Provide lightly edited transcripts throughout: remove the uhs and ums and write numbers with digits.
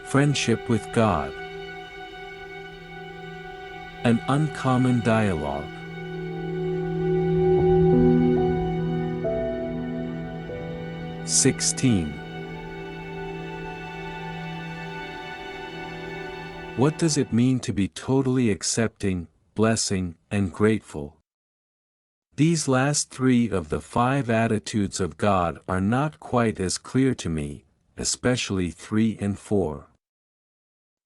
Friendship with God. An uncommon dialogue. (16) What does it mean to be totally accepting, blessing, and grateful? These last three of the 5 attitudes of God are not quite as clear to me, especially 3 and 4.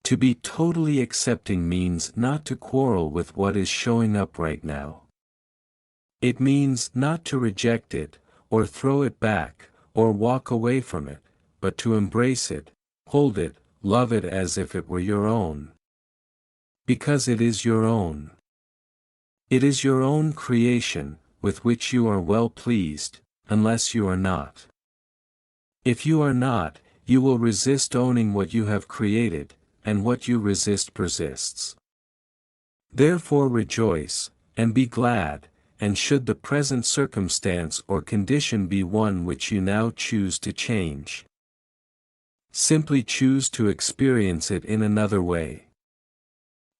To be totally accepting means not to quarrel with what is showing up right now. It means not to reject it, or throw it back, or walk away from it, but to embrace it, hold it, love it as if it were your own. Because it is your own. It is your own creation, with which you are well pleased, unless you are not. If you are not, you will resist owning what you have created, and what you resist persists. Therefore rejoice, and be glad, and should the present circumstance or condition be one which you now choose to change, simply choose to experience it in another way.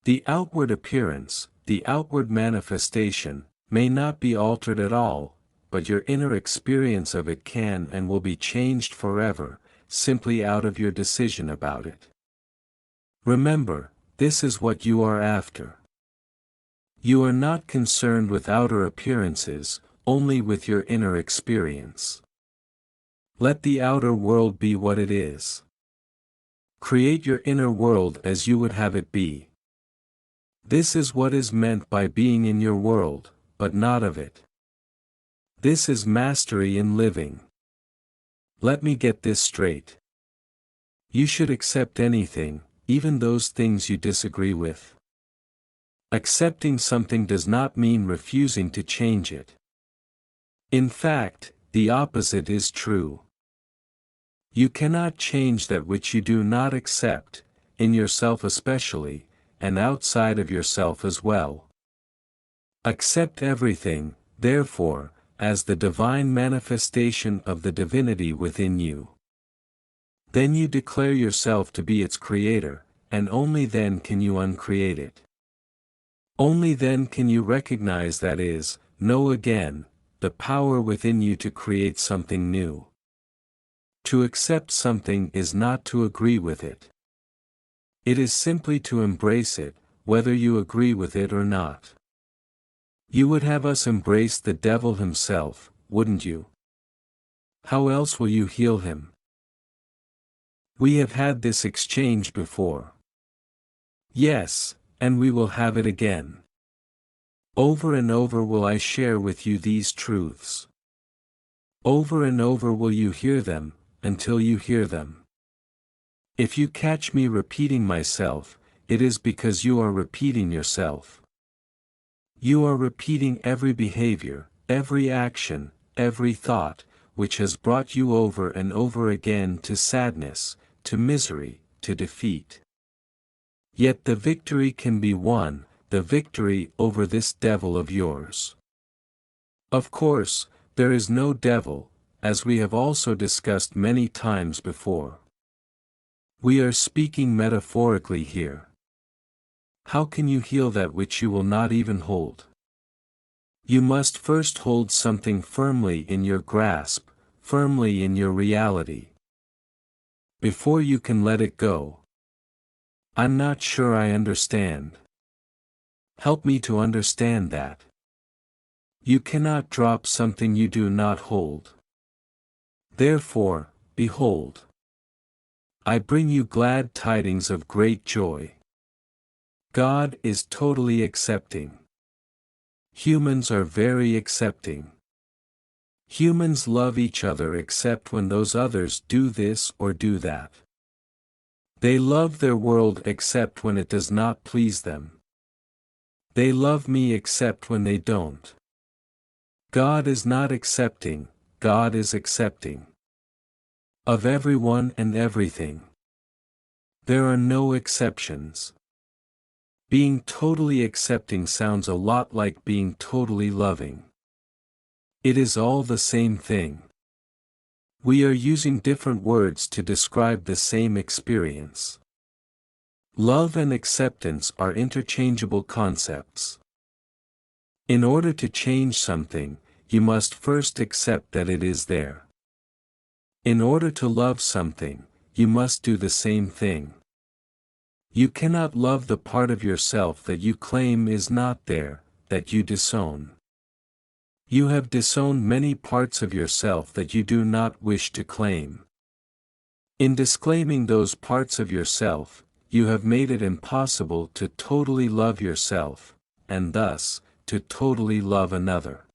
The outward appearance, the outward manifestation, may not be altered at all, but your inner experience of it can and will be changed forever, simply out of your decision about it. Remember, this is what you are after. You are not concerned with outer appearances, only with your inner experience. Let the outer world be what it is. Create your inner world as you would have it be. This is what is meant by being in your world, but not of it. This is mastery in living. Let me get this straight. You should accept anything, even those things you disagree with. Accepting something does not mean refusing to change it. In fact, the opposite is true. You cannot change that which you do not accept, in yourself especially, and outside of yourself as well. Accept everything, therefore, as the divine manifestation of the divinity within you. Then you declare yourself to be its creator, and only then can you uncreate it. Only then can you recognize that is, know again, the power within you to create something new. To accept something is not to agree with it. It is simply to embrace it, whether you agree with it or not. You would have us embrace the devil himself, wouldn't you? How else will you heal him? We have had this exchange before. Yes, and we will have it again. Over and over will I share with you these truths. Over and over will you hear them, until you hear them. If you catch me repeating myself, it is because you are repeating yourself. You are repeating every behavior, every action, every thought, which has brought you over and over again to sadness, to misery, to defeat. Yet the victory can be won, the victory over this devil of yours. Of course, there is no devil, as we have also discussed many times before. We are speaking metaphorically here. How can you heal that which you will not even hold? You must first hold something firmly in your grasp, firmly in your reality, before you can let it go. I'm not sure I understand. Help me to understand that. You cannot drop something you do not hold. Therefore, behold, I bring you glad tidings of great joy. God is totally accepting. Humans are very accepting. Humans love each other except when those others do this or do that. They love their world except when it does not please them. They love me except when they don't. God is not accepting, God is accepting. Of everyone and everything. There are no exceptions. Being totally accepting sounds a lot like being totally loving. It is all the same thing. We are using different words to describe the same experience. Love and acceptance are interchangeable concepts. In order to change something, you must first accept that it is there. In order to love something, you must do the same thing. You cannot love the part of yourself that you claim is not there, that you disown. You have disowned many parts of yourself that you do not wish to claim. In disclaiming those parts of yourself, you have made it impossible to totally love yourself, and thus, to totally love another.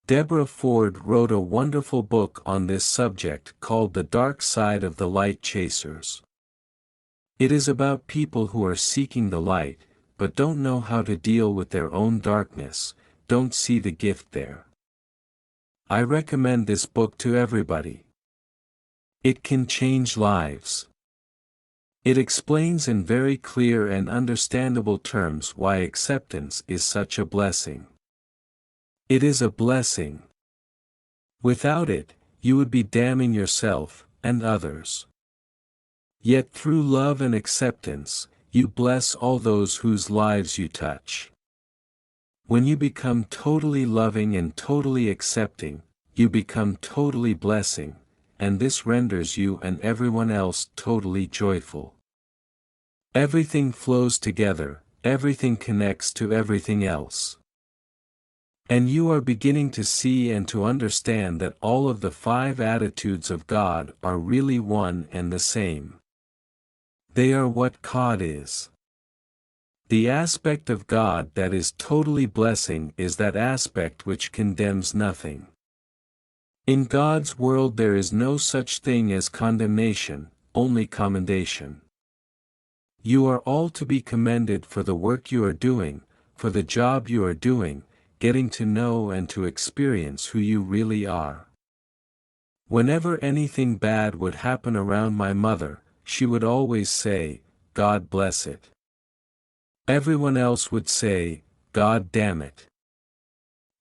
Deborah Ford wrote a wonderful book on this subject called The Dark Side of the Light Chasers. It is about people who are seeking the light, but don't know how to deal with their own darkness, don't see the gift there. I recommend this book to everybody. It can change lives. It explains in very clear and understandable terms why acceptance is such a blessing. It is a blessing. Without it, you would be damning yourself and others. Yet through love and acceptance, you bless all those whose lives you touch. When you become totally loving and totally accepting, you become totally blessing, and this renders you and everyone else totally joyful. Everything flows together, everything connects to everything else. And you are beginning to see and to understand that all of the 5 attitudes of God are really one and the same. They are what God is. The aspect of God that is totally blessing is that aspect which condemns nothing. In God's world there is no such thing as condemnation, only commendation. You are all to be commended for the work you are doing, for the job you are doing, getting to know and to experience who you really are. Whenever anything bad would happen around my mother, she would always say, "God bless it." Everyone else would say, "God damn it."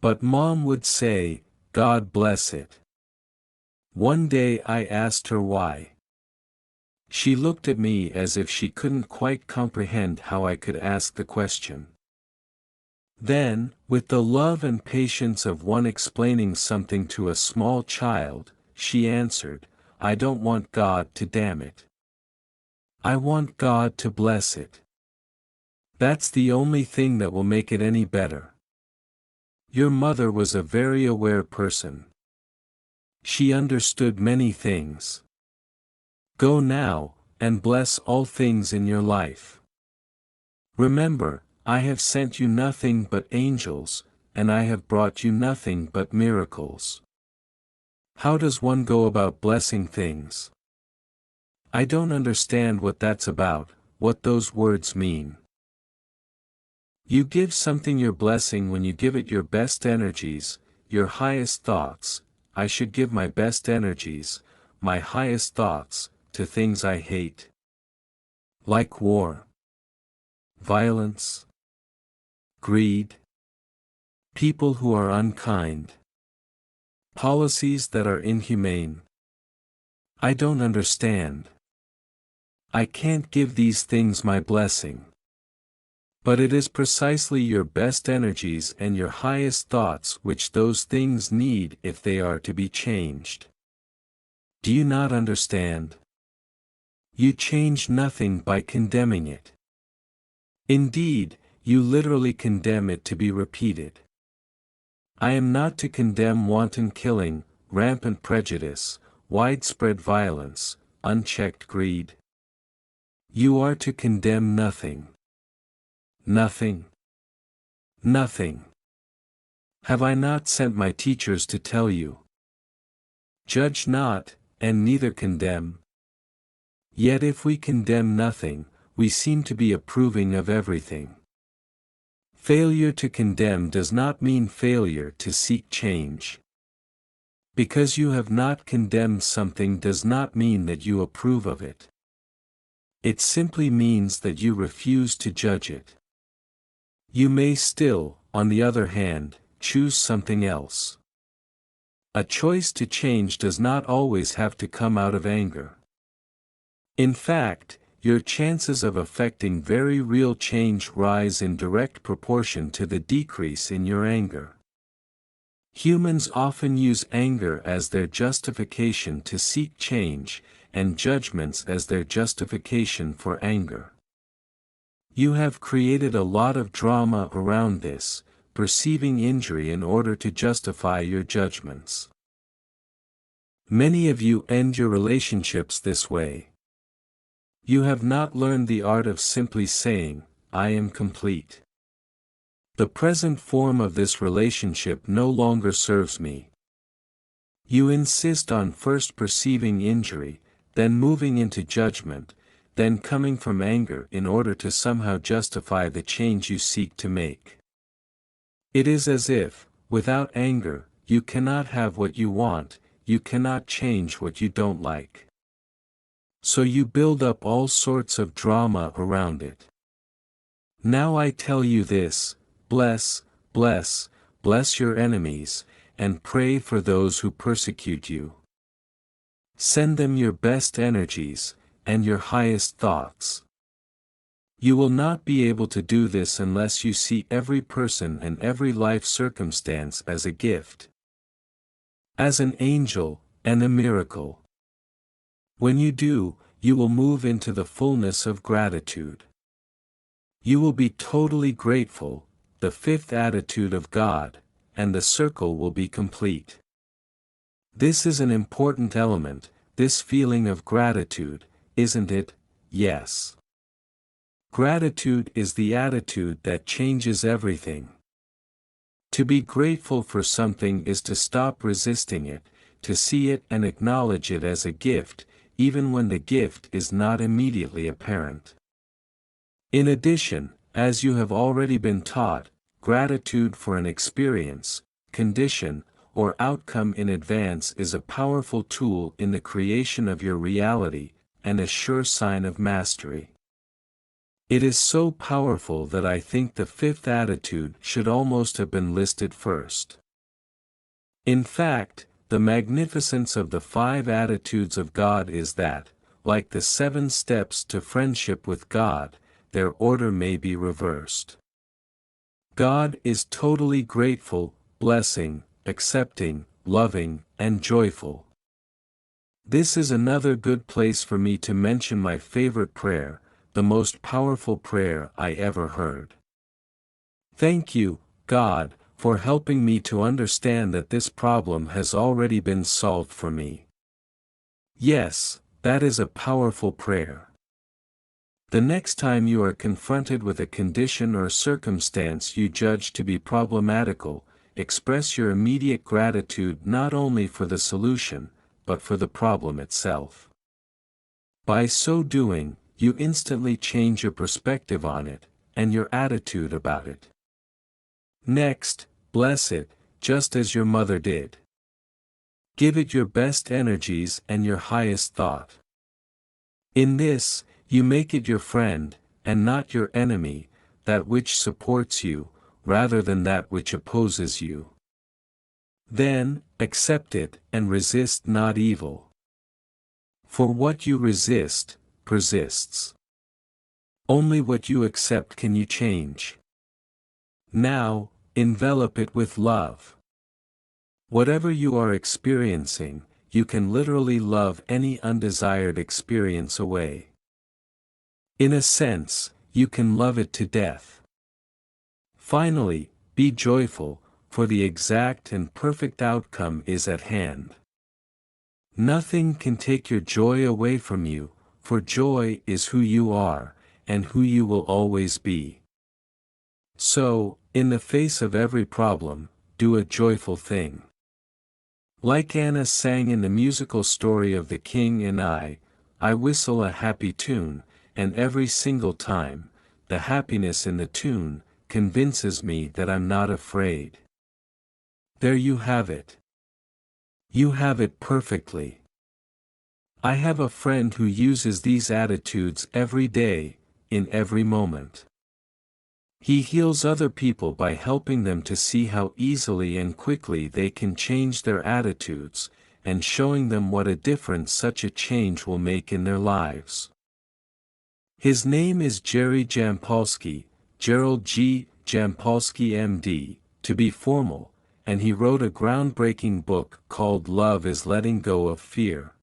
But Mom would say, "God bless it." One day I asked her why. She looked at me as if she couldn't quite comprehend how I could ask the question. Then, with the love and patience of one explaining something to a small child, she answered, "I don't want God to damn it. I want God to bless it. That's the only thing that will make it any better." Your mother was a very aware person. She understood many things. Go now, and bless all things in your life. Remember, I have sent you nothing but angels, and I have brought you nothing but miracles. How does one go about blessing things? I don't understand what that's about, what those words mean. You give something your blessing when you give it your best energies, your highest thoughts. I should give my best energies, my highest thoughts, to things I hate. Like war, violence, greed, people who are unkind, policies that are inhumane. I don't understand. I can't give these things my blessing. But it is precisely your best energies and your highest thoughts which those things need if they are to be changed. Do you not understand? You change nothing by condemning it. Indeed, you literally condemn it to be repeated. I am not to condemn wanton killing, rampant prejudice, widespread violence, unchecked greed. You are to condemn nothing. Nothing. Nothing. Have I not sent my teachers to tell you? Judge not, and neither condemn. Yet if we condemn nothing, we seem to be approving of everything. Failure to condemn does not mean failure to seek change. Because you have not condemned something does not mean that you approve of it. It simply means that you refuse to judge it. You may still, on the other hand, choose something else. A choice to change does not always have to come out of anger. In fact, your chances of affecting very real change rise in direct proportion to the decrease in your anger. Humans often use anger as their justification to seek change, and judgments as their justification for anger. You have created a lot of drama around this, perceiving injury in order to justify your judgments. Many of you end your relationships this way. You have not learned the art of simply saying, "I am complete. The present form of this relationship no longer serves me." You insist on first perceiving injury, then moving into judgment, then coming from anger in order to somehow justify the change you seek to make. It is as if, without anger, you cannot have what you want, you cannot change what you don't like. So you build up all sorts of drama around it. Now I tell you this: bless, bless, bless your enemies, and pray for those who persecute you. Send them your best energies, and your highest thoughts. You will not be able to do this unless you see every person and every life circumstance as a gift, as an angel, and a miracle. When you do, you will move into the fullness of gratitude. You will be totally grateful, the fifth attitude of God, and the circle will be complete. This is an important element, this feeling of gratitude, isn't it? Yes. Gratitude is the attitude that changes everything. To be grateful for something is to stop resisting it, to see it and acknowledge it as a gift, even when the gift is not immediately apparent. In addition, as you have already been taught, gratitude for an experience, condition, or outcome in advance is a powerful tool in the creation of your reality, and a sure sign of mastery. It is so powerful that I think the fifth attitude should almost have been listed first. In fact, the magnificence of the 5 attitudes of God is that, like the 7 steps to friendship with God, their order may be reversed. God is totally grateful, blessing, accepting, loving, and joyful. This is another good place for me to mention my favorite prayer, the most powerful prayer I ever heard. Thank you, God, for helping me to understand that this problem has already been solved for me. Yes, that is a powerful prayer. The next time you are confronted with a condition or circumstance you judge to be problematical, express your immediate gratitude not only for the solution, but for the problem itself. By so doing, you instantly change your perspective on it, and your attitude about it. Next, bless it, just as your mother did. Give it your best energies and your highest thought. In this, you make it your friend, and not your enemy, that which supports you, rather than that which opposes you. Then, accept it, and resist not evil. For what you resist, persists. Only what you accept can you change. Now, envelop it with love. Whatever you are experiencing, you can literally love any undesired experience away. In a sense, you can love it to death. Finally, be joyful, for the exact and perfect outcome is at hand. Nothing can take your joy away from you, for joy is who you are, and who you will always be. So, in the face of every problem, do a joyful thing. Like Anna sang in the musical story of The King and I whistle a happy tune, and every single time, the happiness in the tune convinces me that I'm not afraid. There you have it. You have it perfectly. I have a friend who uses these attitudes every day, in every moment. He heals other people by helping them to see how easily and quickly they can change their attitudes, and showing them what a difference such a change will make in their lives. His name is Jerry Jampolsky, Gerald G. Jampolsky MD, to be formal, and he wrote a groundbreaking book called Love is Letting Go of Fear.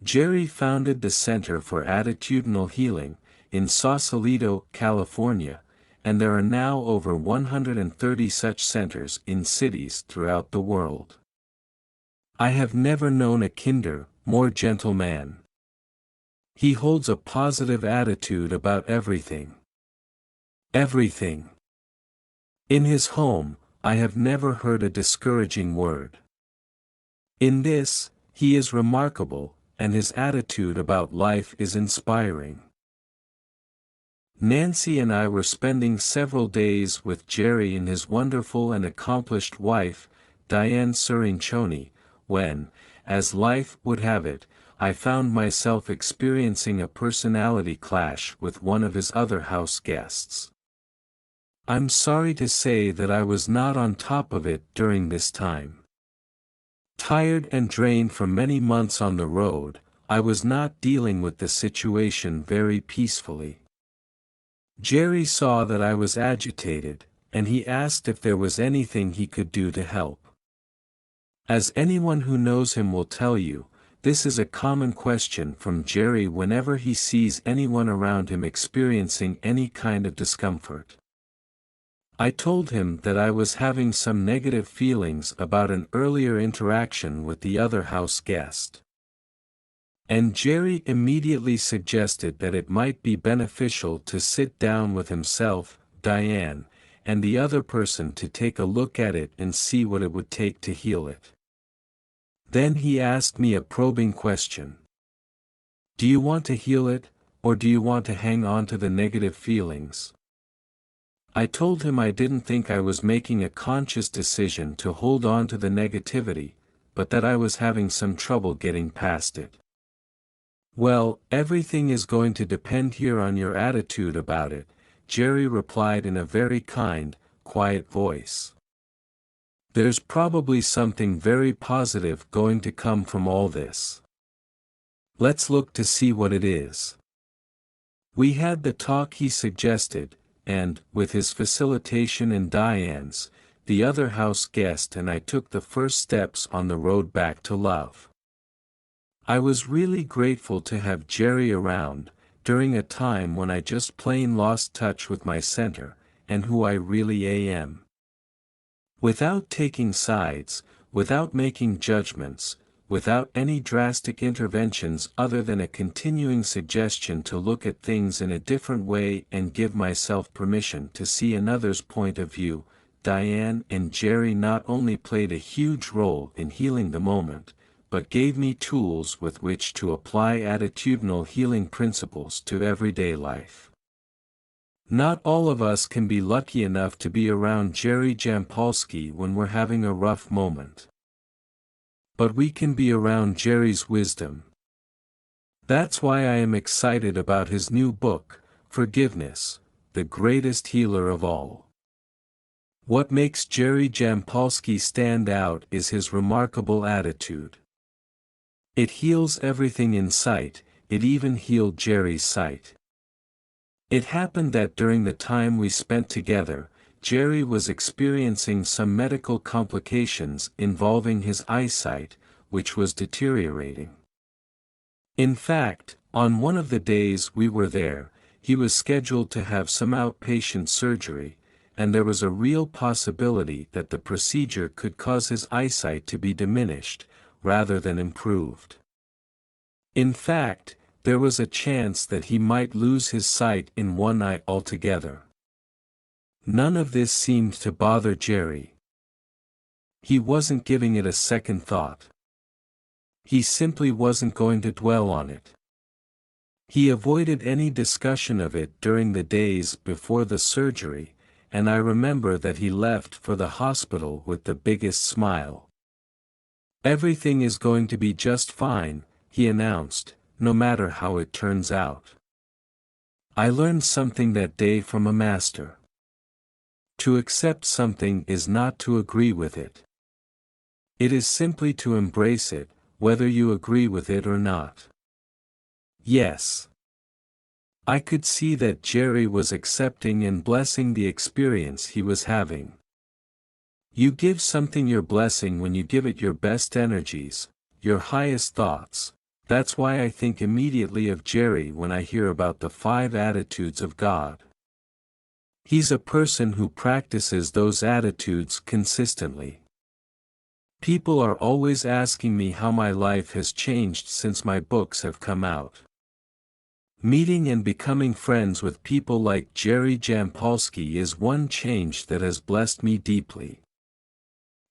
Jerry founded the Center for Attitudinal Healing in Sausalito, California, and there are now over 130 such centers in cities throughout the world. I have never known a kinder, more gentle man. He holds a positive attitude about everything. Everything. In his home, I have never heard a discouraging word. In this, he is remarkable, and his attitude about life is inspiring. Nancy and I were spending several days with Jerry and his wonderful and accomplished wife, Diane Surincioni, when, as life would have it, I found myself experiencing a personality clash with one of his other house guests. I'm sorry to say that I was not on top of it during this time. Tired and drained from many months on the road, I was not dealing with the situation very peacefully. Jerry saw that I was agitated, and he asked if there was anything he could do to help. As anyone who knows him will tell you, this is a common question from Jerry whenever he sees anyone around him experiencing any kind of discomfort. I told him that I was having some negative feelings about an earlier interaction with the other house guest. And Jerry immediately suggested that it might be beneficial to sit down with himself, Diane, and the other person to take a look at it and see what it would take to heal it. Then he asked me a probing question. Do you want to heal it, or do you want to hang on to the negative feelings? I told him I didn't think I was making a conscious decision to hold on to the negativity, but that I was having some trouble getting past it. Well, everything is going to depend here on your attitude about it, Jerry replied in a very kind, quiet voice. There's probably something very positive going to come from all this. Let's look to see what it is. We had the talk he suggested, and, with his facilitation and Diane's, the other house guest and I took the first steps on the road back to love. I was really grateful to have Jerry around, during a time when I just plain lost touch with my center, and who I really am. Without taking sides, without making judgments, without any drastic interventions other than a continuing suggestion to look at things in a different way and give myself permission to see another's point of view, Diane and Jerry not only played a huge role in healing the moment, but gave me tools with which to apply attitudinal healing principles to everyday life. Not all of us can be lucky enough to be around Jerry Jampolsky when we're having a rough moment. But we can be around Jerry's wisdom. That's why I am excited about his new book, Forgiveness, the Greatest Healer of All. What makes Jerry Jampolsky stand out is his remarkable attitude. It heals everything in sight, it even healed Jerry's sight. It happened that during the time we spent together, Jerry was experiencing some medical complications involving his eyesight, which was deteriorating. In fact, on one of the days we were there, he was scheduled to have some outpatient surgery, and there was a real possibility that the procedure could cause his eyesight to be diminished, rather than improved. In fact, there was a chance that he might lose his sight in one eye altogether. None of this seemed to bother Jerry. He wasn't giving it a second thought. He simply wasn't going to dwell on it. He avoided any discussion of it during the days before the surgery, and I remember that he left for the hospital with the biggest smile. Everything is going to be just fine, he announced, no matter how it turns out. I learned something that day from a master. To accept something is not to agree with it. It is simply to embrace it, whether you agree with it or not. Yes. I could see that Jerry was accepting and blessing the experience he was having. You give something your blessing when you give it your best energies, your highest thoughts. That's why I think immediately of Jerry when I hear about the 5 attitudes of God. He's a person who practices those attitudes consistently. People are always asking me how my life has changed since my books have come out. Meeting and becoming friends with people like Jerry Jampolsky is one change that has blessed me deeply.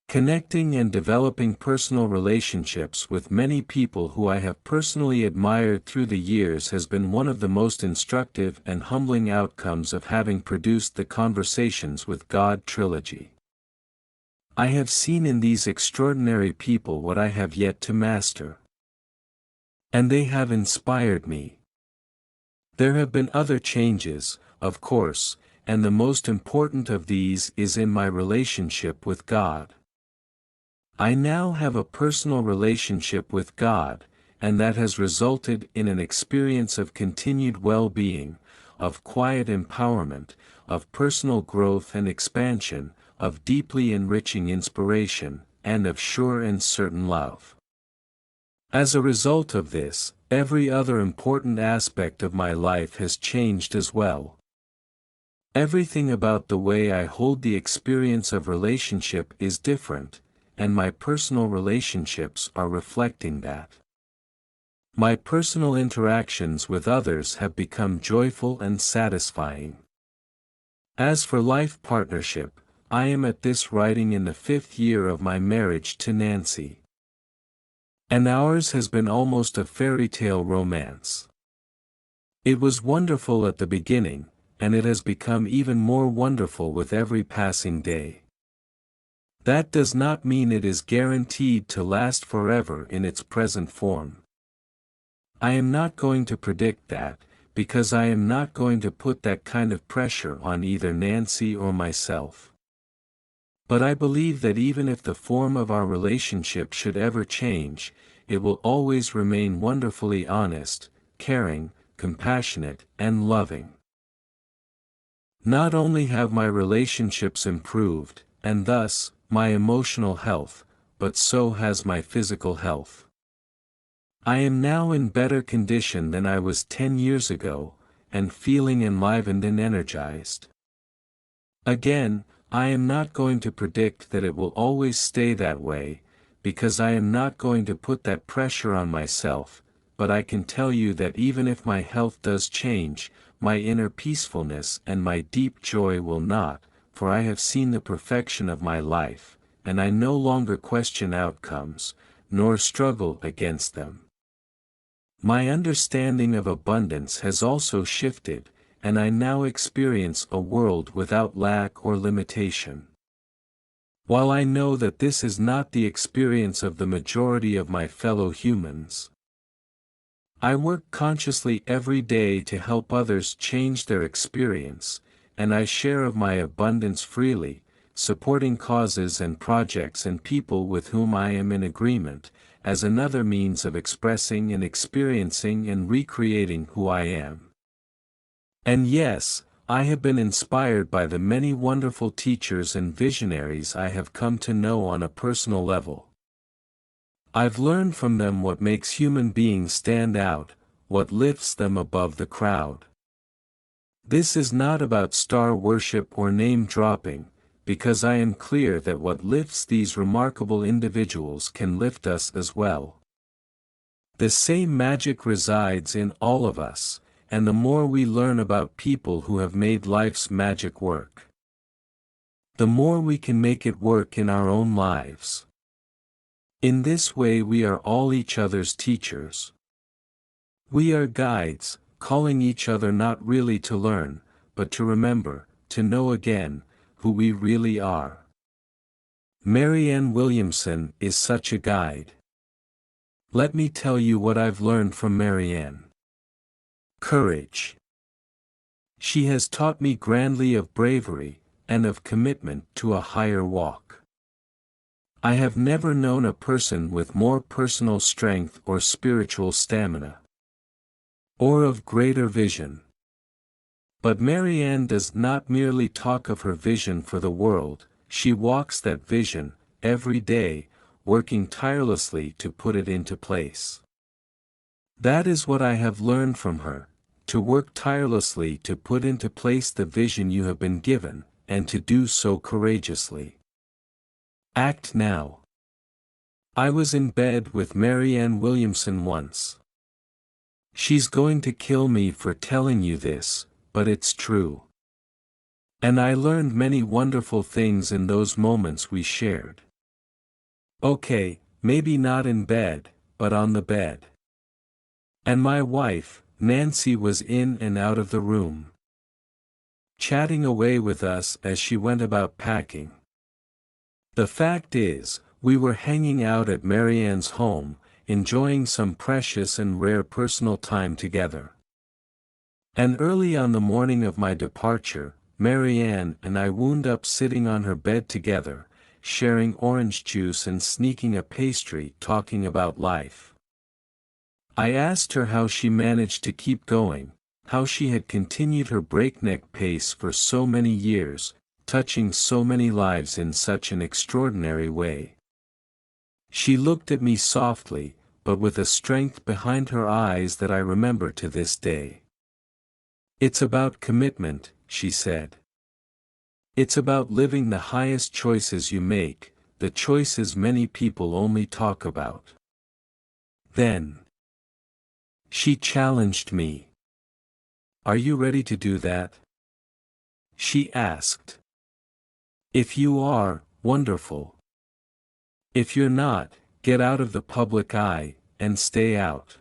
Connecting and developing personal relationships with many people who I have personally admired through the years has been one of the most instructive and humbling outcomes of having produced the Conversations with God trilogy. I have seen in these extraordinary people what I have yet to master. And they have inspired me. There have been other changes, of course, and the most important of these is in my relationship with God. I now have a personal relationship with God, and that has resulted in an experience of continued well-being, of quiet empowerment, of personal growth and expansion, of deeply enriching inspiration, and of sure and certain love. As a result of this, every other important aspect of my life has changed as well. Everything about the way I hold the experience of relationship is different, and my personal relationships are reflecting that. My personal interactions with others have become joyful and satisfying. As for life partnership, I am at this writing in the 5th year of my marriage to Nancy. And ours has been almost a fairy tale romance. It was wonderful at the beginning, and it has become even more wonderful with every passing day. That does not mean it is guaranteed to last forever in its present form. I am not going to predict that, because I am not going to put that kind of pressure on either Nancy or myself. But I believe that even if the form of our relationship should ever change, it will always remain wonderfully honest, caring, compassionate, and loving. Not only have my relationships improved, and thus, my emotional health, but so has my physical health. I am now in better condition than I was 10 years ago, and feeling enlivened and energized. Again, I am not going to predict that it will always stay that way, because I am not going to put that pressure on myself, but I can tell you that even if my health does change, my inner peacefulness and my deep joy will not, for I have seen the perfection of my life, and I no longer question outcomes, nor struggle against them. My understanding of abundance has also shifted, and I now experience a world without lack or limitation. While I know that this is not the experience of the majority of my fellow humans, I work consciously every day to help others change their experience, and I share of my abundance freely, supporting causes and projects and people with whom I am in agreement, as another means of expressing and experiencing and recreating who I am. And yes, I have been inspired by the many wonderful teachers and visionaries I have come to know on a personal level. I've learned from them what makes human beings stand out, what lifts them above the crowd. This is not about star worship or name dropping, because I am clear that what lifts these remarkable individuals can lift us as well. The same magic resides in all of us, and the more we learn about people who have made life's magic work, the more we can make it work in our own lives. In this way we are all each other's teachers. We are guides, calling each other not really to learn, but to remember, to know again, who we really are. Marianne Williamson is such a guide. Let me tell you what I've learned from Marianne. Courage. She has taught me grandly of bravery, and of commitment to a higher walk. I have never known a person with more personal strength or spiritual stamina, or of greater vision. But Marianne does not merely talk of her vision for the world, she walks that vision, every day, working tirelessly to put it into place. That is what I have learned from her, to work tirelessly to put into place the vision you have been given, and to do so courageously. Act now. I was in bed with Marianne Williamson once. She's going to kill me for telling you this, but it's true. And I learned many wonderful things in those moments we shared. Okay, maybe not in bed, but on the bed. And my wife, Nancy, was in and out of the room, chatting away with us as she went about packing. The fact is, we were hanging out at Marianne's home, enjoying some precious and rare personal time together. And early on the morning of my departure, Marianne and I wound up sitting on her bed together, sharing orange juice and sneaking a pastry, talking about life. I asked her how she managed to keep going, how she had continued her breakneck pace for so many years, touching so many lives in such an extraordinary way. She looked at me softly, but with a strength behind her eyes that I remember to this day. It's about commitment, she said. It's about living the highest choices you make, the choices many people only talk about. Then she challenged me. Are you ready to do that? She asked. If you are, wonderful. If you're not, get out of the public eye, and stay out.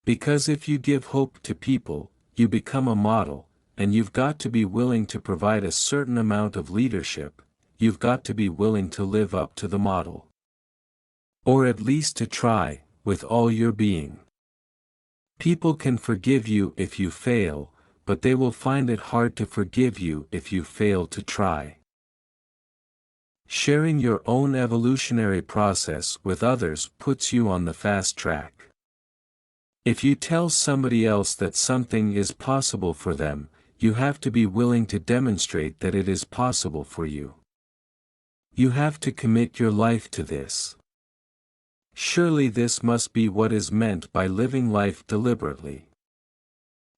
Because if you give hope to people, you become a model, and you've got to be willing to provide a certain amount of leadership, you've got to be willing to live up to the model. Or at least to try, with all your being. People can forgive you if you fail, but they will find it hard to forgive you if you fail to try. Sharing your own evolutionary process with others puts you on the fast track. If you tell somebody else that something is possible for them, you have to be willing to demonstrate that it is possible for you. You have to commit your life to this. Surely this must be what is meant by living life deliberately.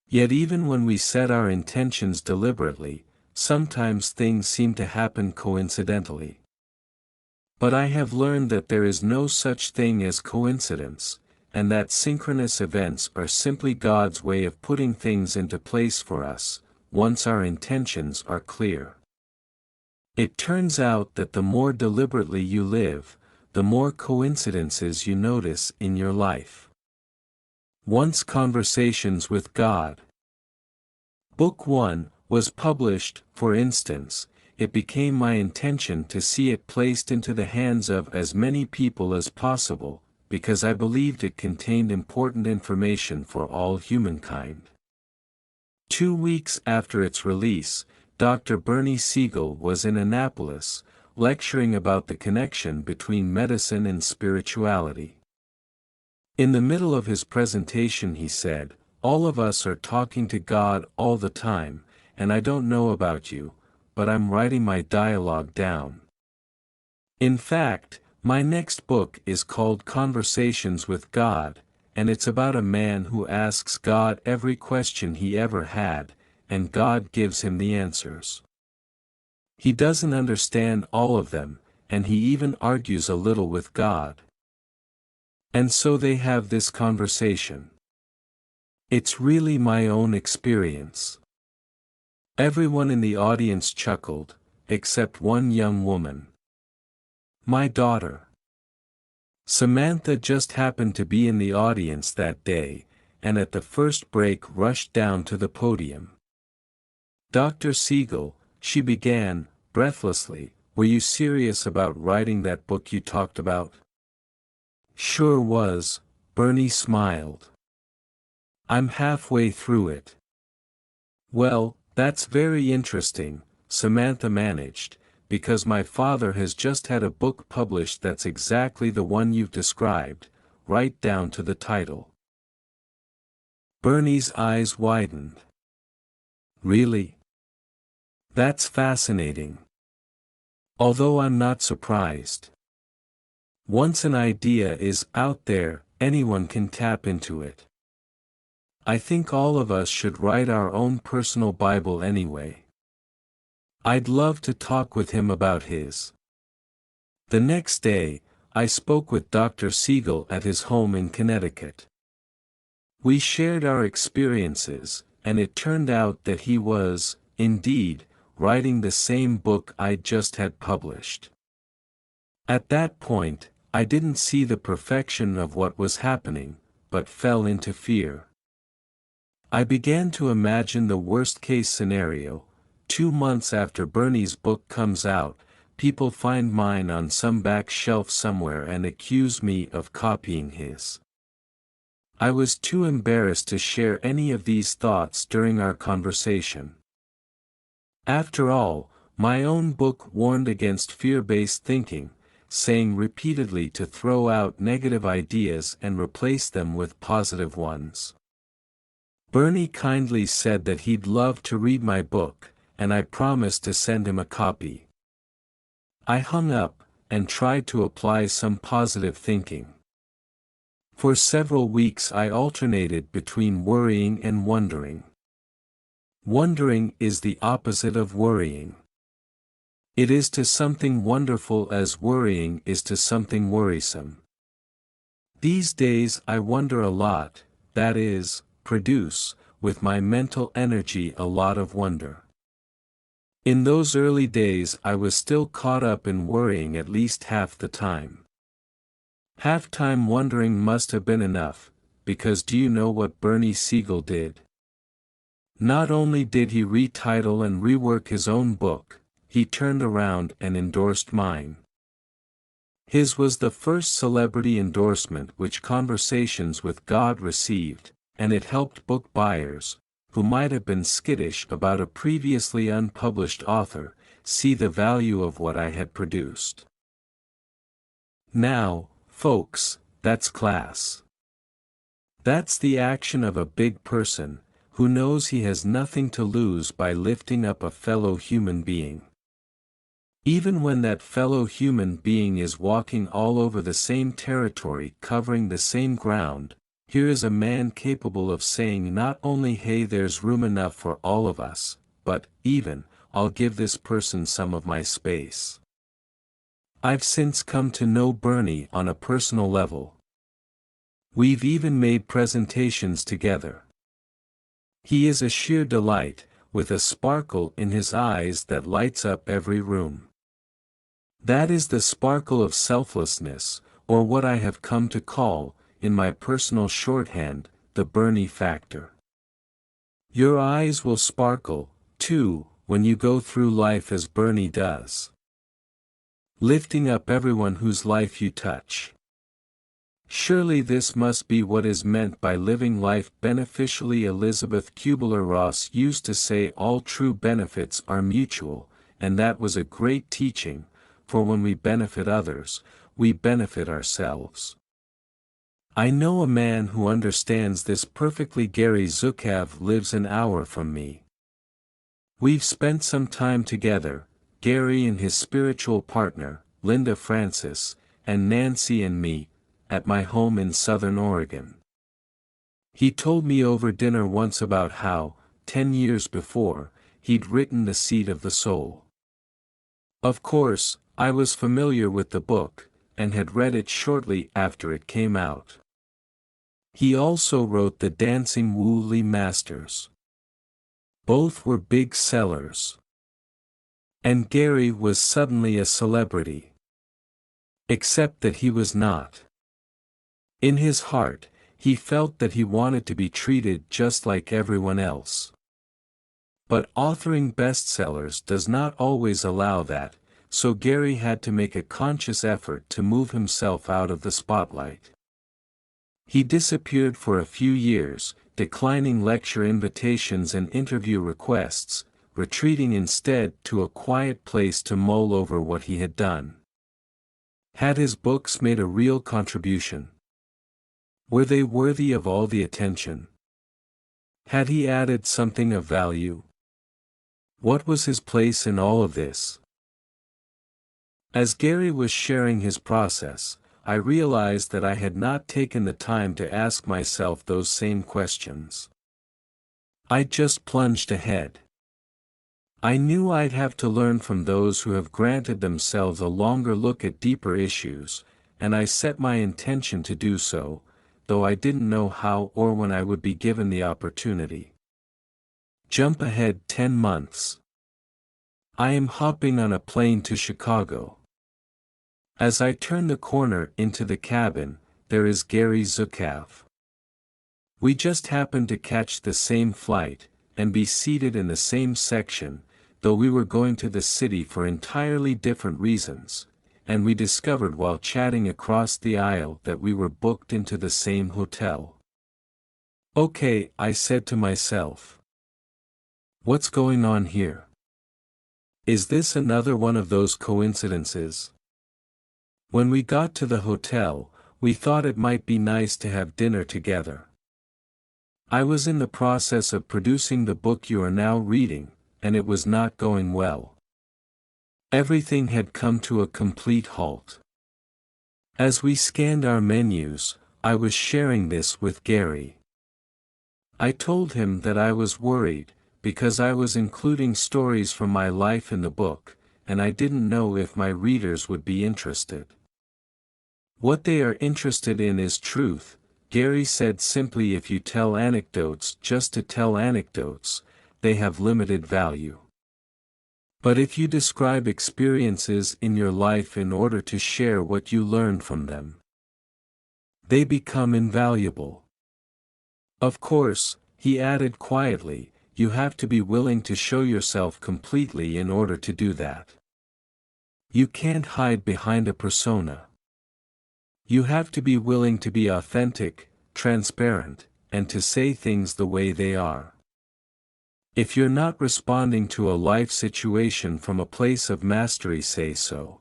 Yet even when we set our intentions deliberately, sometimes things seem to happen coincidentally. But I have learned that there is no such thing as coincidence, and that synchronous events are simply God's way of putting things into place for us, once our intentions are clear. It turns out that the more deliberately you live, the more coincidences you notice in your life. Once Conversations with God. Book 1 was published, for instance. It became my intention to see it placed into the hands of as many people as possible, because I believed it contained important information for all humankind. 2 weeks after its release, Dr. Bernie Siegel was in Annapolis, lecturing about the connection between medicine and spirituality. In the middle of his presentation he said, "All of us are talking to God all the time, and I don't know about you, but I'm writing my dialogue down. In fact, my next book is called Conversations with God, and it's about a man who asks God every question he ever had, and God gives him the answers. He doesn't understand all of them, and he even argues a little with God. And so they have this conversation. It's really my own experience." Everyone in the audience chuckled, except one young woman. My daughter. Samantha just happened to be in the audience that day, and at the first break rushed down to the podium. "Dr. Siegel," she began, breathlessly, "were you serious about writing that book you talked about?" "Sure was," Bernie smiled. "I'm halfway through it." "Well, that's very interesting," Samantha managed, "because my father has just had a book published that's exactly the one you've described, right down to the title." Bernie's eyes widened. Really? That's fascinating. Although I'm not surprised. Once an idea is out there, anyone can tap into it. I think all of us should write our own personal Bible anyway. I'd love to talk with him about his. The next day, I spoke with Dr. Siegel at his home in Connecticut. We shared our experiences, and it turned out that he was, indeed, writing the same book I just had published. At that point, I didn't see the perfection of what was happening, but fell into fear. I began to imagine the worst-case scenario. 2 months after Bernie's book comes out, people find mine on some back shelf somewhere and accuse me of copying his. I was too embarrassed to share any of these thoughts during our conversation. After all, my own book warned against fear-based thinking, saying repeatedly to throw out negative ideas and replace them with positive ones. Bernie kindly said that he'd love to read my book, and I promised to send him a copy. I hung up, and tried to apply some positive thinking. For several weeks I alternated between worrying and wondering. Wondering is the opposite of worrying. It is to something wonderful as worrying is to something worrisome. These days I wonder a lot, that is, produce, with my mental energy a lot of wonder. In those early days I was still caught up in worrying at least half the time. Half-time wondering must have been enough, because do you know what Bernie Siegel did? Not only did he retitle and rework his own book, he turned around and endorsed mine. His was the first celebrity endorsement which Conversations with God received, and it helped book buyers, who might have been skittish about a previously unpublished author, see the value of what I had produced. Now, folks, that's class. That's the action of a big person, who knows he has nothing to lose by lifting up a fellow human being. Even when that fellow human being is walking all over the same territory covering the same ground, here is a man capable of saying not only hey there's room enough for all of us, but, even, I'll give this person some of my space. I've since come to know Bernie on a personal level. We've even made presentations together. He is a sheer delight, with a sparkle in his eyes that lights up every room. That is the sparkle of selflessness, or what I have come to call, in my personal shorthand, the Bernie factor. Your eyes will sparkle, too, when you go through life as Bernie does. Lifting up everyone whose life you touch. Surely this must be what is meant by living life beneficially. Elizabeth Kubler-Ross used to say all true benefits are mutual, and that was a great teaching, for when we benefit others, we benefit ourselves. I know a man who understands this perfectly. Gary Zukav lives an hour from me. We've spent some time together, Gary and his spiritual partner, Linda Francis, and Nancy and me, at my home in Southern Oregon. He told me over dinner once about how, 10 years before, he'd written The Seed of the Soul. Of course, I was familiar with the book, and had read it shortly after it came out. He also wrote The Dancing Woolly Masters. Both were big sellers. And Gary was suddenly a celebrity. Except that he was not. In his heart, he felt that he wanted to be treated just like everyone else. But authoring bestsellers does not always allow that, so Gary had to make a conscious effort to move himself out of the spotlight. He disappeared for a few years, declining lecture invitations and interview requests, retreating instead to a quiet place to mull over what he had done. Had his books made a real contribution? Were they worthy of all the attention? Had he added something of value? What was his place in all of this? As Gary was sharing his process, I realized that I had not taken the time to ask myself those same questions. I just plunged ahead. I knew I'd have to learn from those who have granted themselves a longer look at deeper issues, and I set my intention to do so, though I didn't know how or when I would be given the opportunity. Jump ahead 10 months. I am hopping on a plane to Chicago. As I turn the corner into the cabin, there is Gary Zukav. We just happened to catch the same flight, and be seated in the same section, though we were going to the city for entirely different reasons, and we discovered while chatting across the aisle that we were booked into the same hotel. Okay, I said to myself. What's going on here? Is this another one of those coincidences? When we got to the hotel, we thought it might be nice to have dinner together. I was in the process of producing the book you are now reading, and it was not going well. Everything had come to a complete halt. As we scanned our menus, I was sharing this with Gary. I told him that I was worried, because I was including stories from my life in the book, and I didn't know if my readers would be interested. What they are interested in is truth, Gary said simply. If you tell anecdotes just to tell anecdotes, they have limited value. But if you describe experiences in your life in order to share what you learned from them, they become invaluable. Of course, he added quietly, you have to be willing to show yourself completely in order to do that. You can't hide behind a persona. You have to be willing to be authentic, transparent, and to say things the way they are. If you're not responding to a life situation from a place of mastery, say so.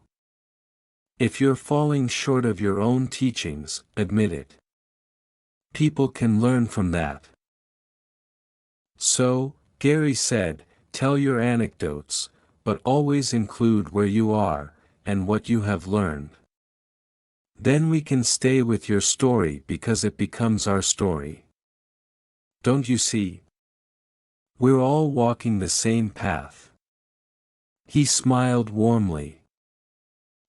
If you're falling short of your own teachings, admit it. People can learn from that. So, Gary said, tell your anecdotes, but always include where you are, and what you have learned. Then we can stay with your story because it becomes our story. Don't you see? We're all walking the same path. He smiled warmly.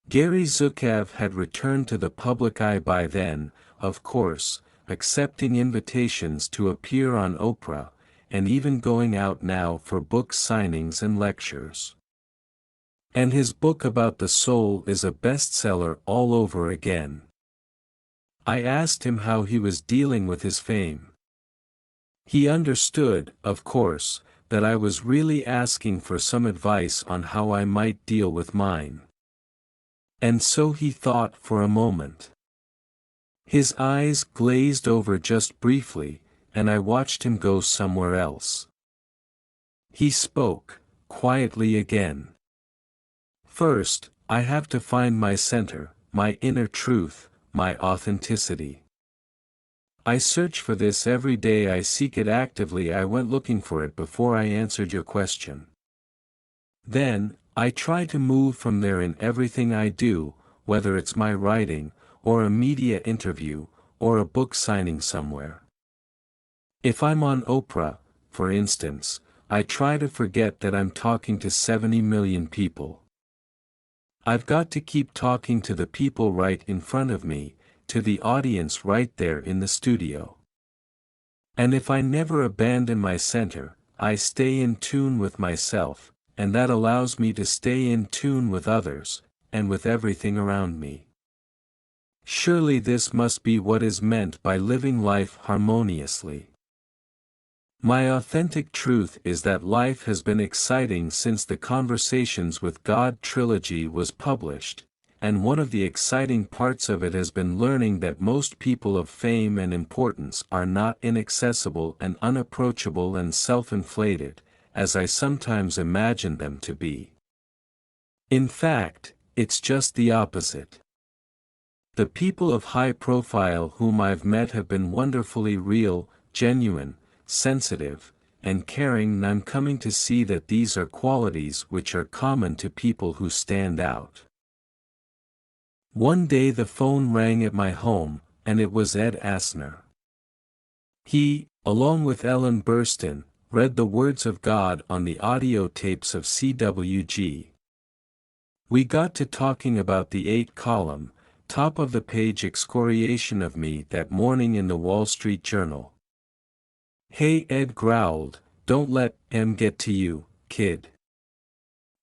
Gary Zukav had returned to the public eye by then, of course, accepting invitations to appear on Oprah, and even going out now for book signings and lectures. And his book about the soul is a bestseller all over again. I asked him how he was dealing with his fame. He understood, of course, that I was really asking for some advice on how I might deal with mine. And so he thought for a moment. His eyes glazed over just briefly, and I watched him go somewhere else. He spoke, quietly again. First, I have to find my center, my inner truth, my authenticity. I search for this every day. I seek it actively. I went looking for it before I answered your question. Then, I try to move from there in everything I do, whether it's my writing, or a media interview, or a book signing somewhere. If I'm on Oprah, for instance, I try to forget that I'm talking to 70 million people. I've got to keep talking to the people right in front of me, to the audience right there in the studio. And if I never abandon my center, I stay in tune with myself, and that allows me to stay in tune with others, and with everything around me. Surely this must be what is meant by living life harmoniously. My authentic truth is that life has been exciting since the Conversations with God trilogy was published, and one of the exciting parts of it has been learning that most people of fame and importance are not inaccessible and unapproachable and self-inflated, as I sometimes imagine them to be. In fact, it's just the opposite. The people of high profile whom I've met have been wonderfully real, genuine, sensitive, and caring, and I'm coming to see that these are qualities which are common to people who stand out. One day the phone rang at my home, and it was Ed Asner. He, along with Ellen Burstyn, read the words of God on the audio tapes of CWG. We got to talking about the 8-column, top-of-the-page excoriation of me that morning in the Wall Street Journal. "Hey," Ed growled, "don't let him get to you, kid."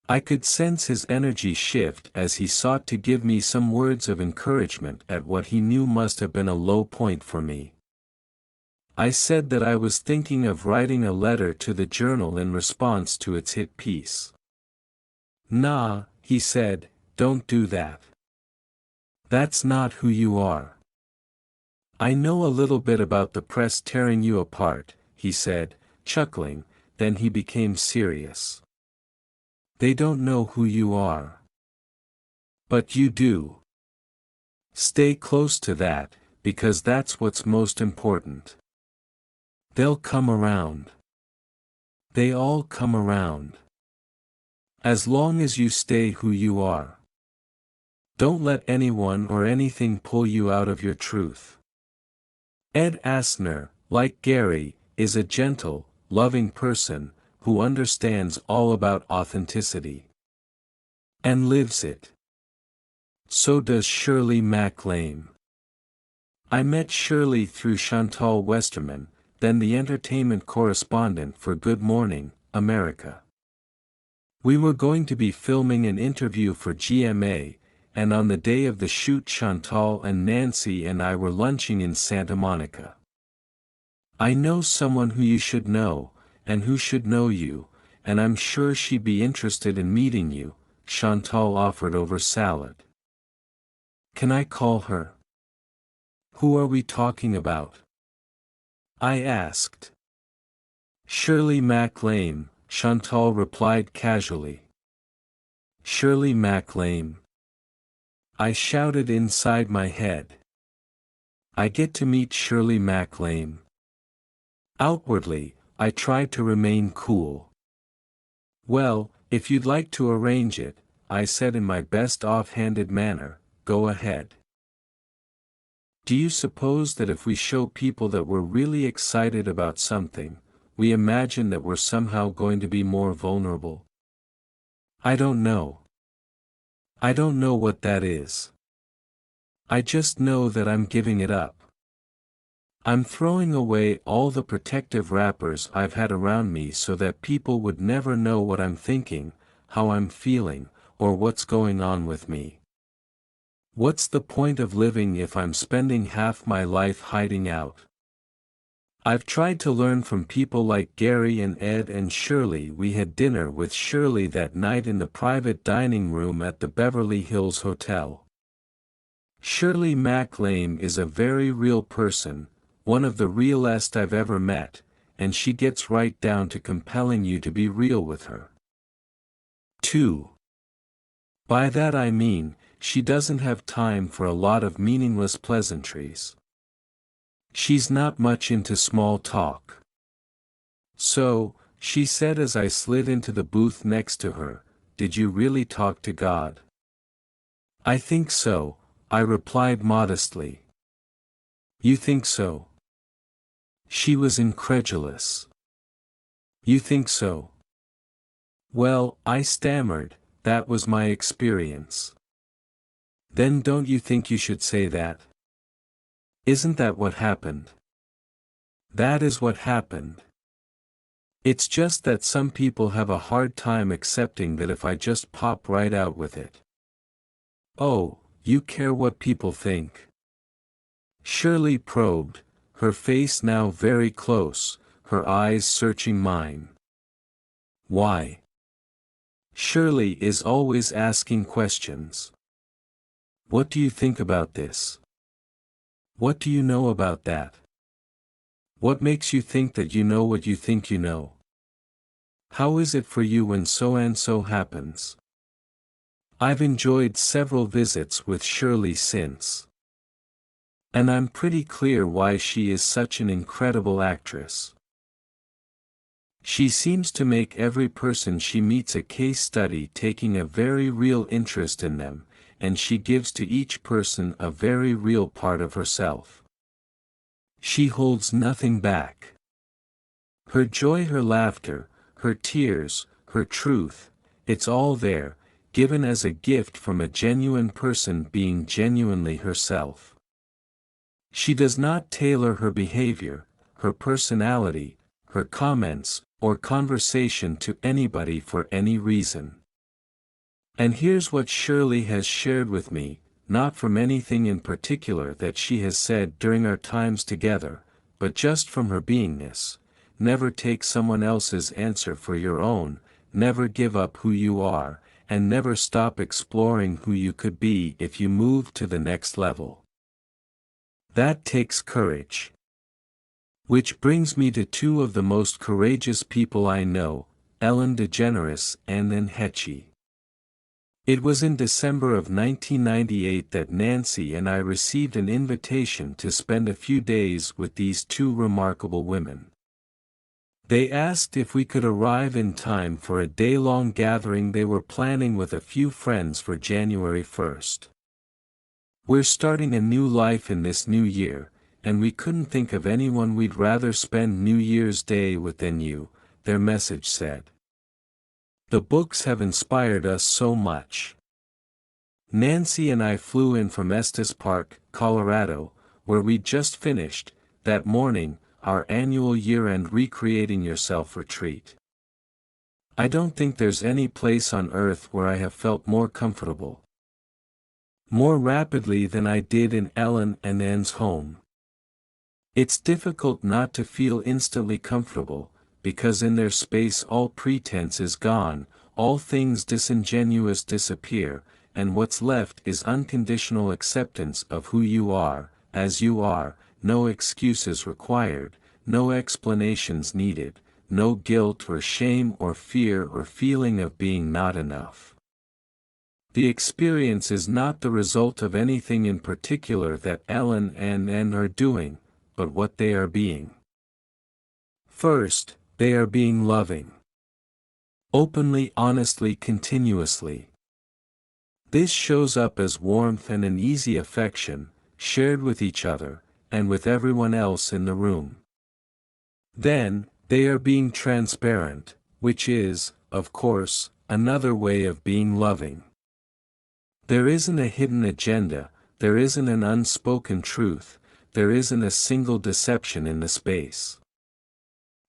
I could sense his energy shift as he sought to give me some words of encouragement at what he knew must have been a low point for me. I said that I was thinking of writing a letter to the Journal in response to its hit piece. "Nah," he said, "don't do that. That's not who you are. I know a little bit about the press tearing you apart," he said, chuckling, then he became serious. "They don't know who you are. But you do. Stay close to that, because that's what's most important. They'll come around. They all come around. As long as you stay who you are. Don't let anyone or anything pull you out of your truth." Ed Asner, like Gary, is a gentle, loving person, who understands all about authenticity. And lives it. So does Shirley MacLaine. I met Shirley through Chantal Westerman, then the entertainment correspondent for Good Morning, America. We were going to be filming an interview for GMA, and on the day of the shoot Chantal and Nancy and I were lunching in Santa Monica. "I know someone who you should know, and who should know you, and I'm sure she'd be interested in meeting you," Chantal offered over salad. "Can I call her?" "Who are we talking about?" I asked. "Shirley MacLaine," Chantal replied casually. "Shirley MacLaine?" I shouted inside my head. I get to meet Shirley MacLaine. Outwardly, I tried to remain cool. "Well, if you'd like to arrange it," I said in my best offhanded manner, "go ahead." Do you suppose that if we show people that we're really excited about something, we imagine that we're somehow going to be more vulnerable? I don't know. I don't know what that is. I just know that I'm giving it up. I'm throwing away all the protective wrappers I've had around me so that people would never know what I'm thinking, how I'm feeling, or what's going on with me. What's the point of living if I'm spending half my life hiding out? I've tried to learn from people like Gary and Ed and Shirley. We had dinner with Shirley that night in the private dining room at the Beverly Hills Hotel. Shirley MacLaine is a very real person, one of the realest I've ever met, and she gets right down to compelling you to be real with her. 2. By that I mean, she doesn't have time for a lot of meaningless pleasantries. She's not much into small talk. "So," she said as I slid into the booth next to her, "did you really talk to God?" "I think so," I replied modestly. "You think so?" She was incredulous. "You think so?" "Well," I stammered, "that was my experience." "Then don't you think you should say that?" "Isn't that what happened?" "That is what happened. It's just that some people have a hard time accepting that if I just pop right out with it." "Oh, you care what people think?" Shirley probed, her face now very close, her eyes searching mine. "Why?" Shirley is always asking questions. "What do you think about this? What do you know about that? What makes you think that you know what you think you know? How is it for you when so-and-so happens?" I've enjoyed several visits with Shirley since. And I'm pretty clear why she is such an incredible actress. She seems to make every person she meets a case study, taking a very real interest in them, and she gives to each person a very real part of herself. She holds nothing back. Her joy, her laughter, her tears, her truth, it's all there, given as a gift from a genuine person being genuinely herself. She does not tailor her behavior, her personality, her comments, or conversation to anybody for any reason. And here's what Shirley has shared with me, not from anything in particular that she has said during our times together, but just from her beingness: never take someone else's answer for your own, never give up who you are, and never stop exploring who you could be if you move to the next level. That takes courage. Which brings me to two of the most courageous people I know, Ellen DeGeneres and Anne Heche. It was in December of 1998 that Nancy and I received an invitation to spend a few days with these two remarkable women. They asked if we could arrive in time for a day-long gathering they were planning with a few friends for January 1st. We're starting a new life in this new year, and we couldn't think of anyone we'd rather spend New Year's Day with than you, their message said. The books have inspired us so much. Nancy and I flew in from Estes Park, Colorado, where we'd just finished, that morning, our annual year-end Recreating Yourself retreat. I don't think there's any place on earth where I have felt more comfortable, more rapidly than I did in Ellen and Anne's home. It's difficult not to feel instantly comfortable, because in their space all pretense is gone, all things disingenuous disappear, and what's left is unconditional acceptance of who you are, as you are, no excuses required, no explanations needed, no guilt or shame or fear or feeling of being not enough. The experience is not the result of anything in particular that Ellen and Anne are doing, but what they are being. First, they are being loving. Openly, honestly, continuously. This shows up as warmth and an easy affection, shared with each other, and with everyone else in the room. Then, they are being transparent, which is, of course, another way of being loving. There isn't a hidden agenda, there isn't an unspoken truth, there isn't a single deception in the space.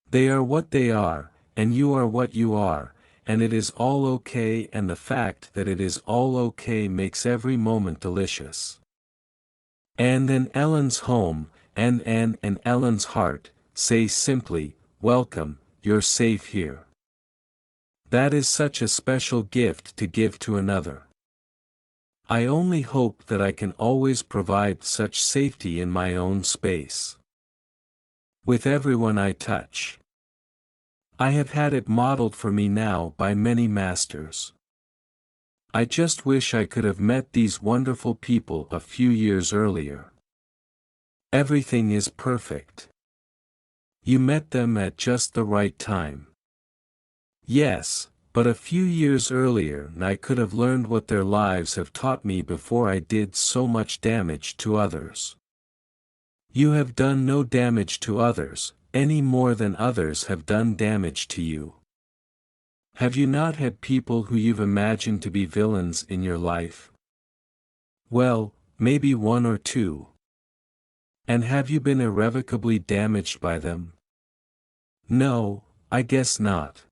They are what they are, and you are what you are, and it is all okay, and the fact that it is all okay makes every moment delicious. And in Ellen's home, and Anne and Ellen's heart, say simply, "Welcome, you're safe here." That is such a special gift to give to another. I only hope that I can always provide such safety in my own space. With everyone I touch. I have had it modeled for me now by many masters. I just wish I could have met these wonderful people a few years earlier. Everything is perfect. You met them at just the right time. Yes, but a few years earlier I could have learned what their lives have taught me before I did so much damage to others. You have done no damage to others, any more than others have done damage to you. Have you not had people who you've imagined to be villains in your life? Well, maybe one or two. And have you been irrevocably damaged by them? No, I guess not.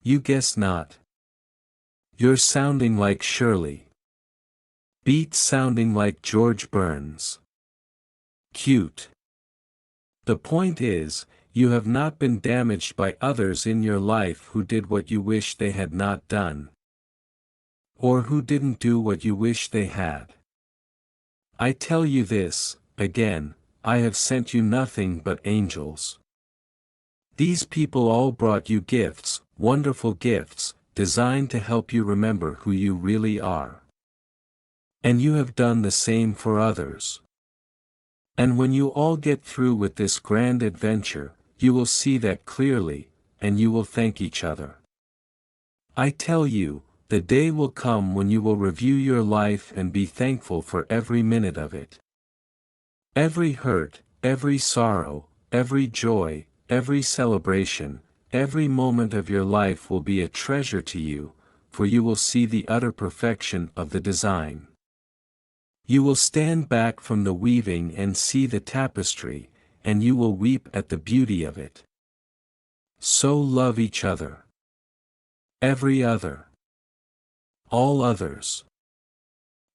You guess not. You're sounding like Shirley. Beats sounding like George Burns. Cute. The point is, you have not been damaged by others in your life who did what you wish they had not done. Or who didn't do what you wish they had. I tell you this, again, I have sent you nothing but angels. These people all brought you gifts, wonderful gifts, designed to help you remember who you really are. And you have done the same for others. And when you all get through with this grand adventure, you will see that clearly, and you will thank each other. I tell you, the day will come when you will review your life and be thankful for every minute of it. Every hurt, every sorrow, every joy, every celebration, every moment of your life will be a treasure to you, for you will see the utter perfection of the design. You will stand back from the weaving and see the tapestry, and you will weep at the beauty of it. So love each other. Every other. All others.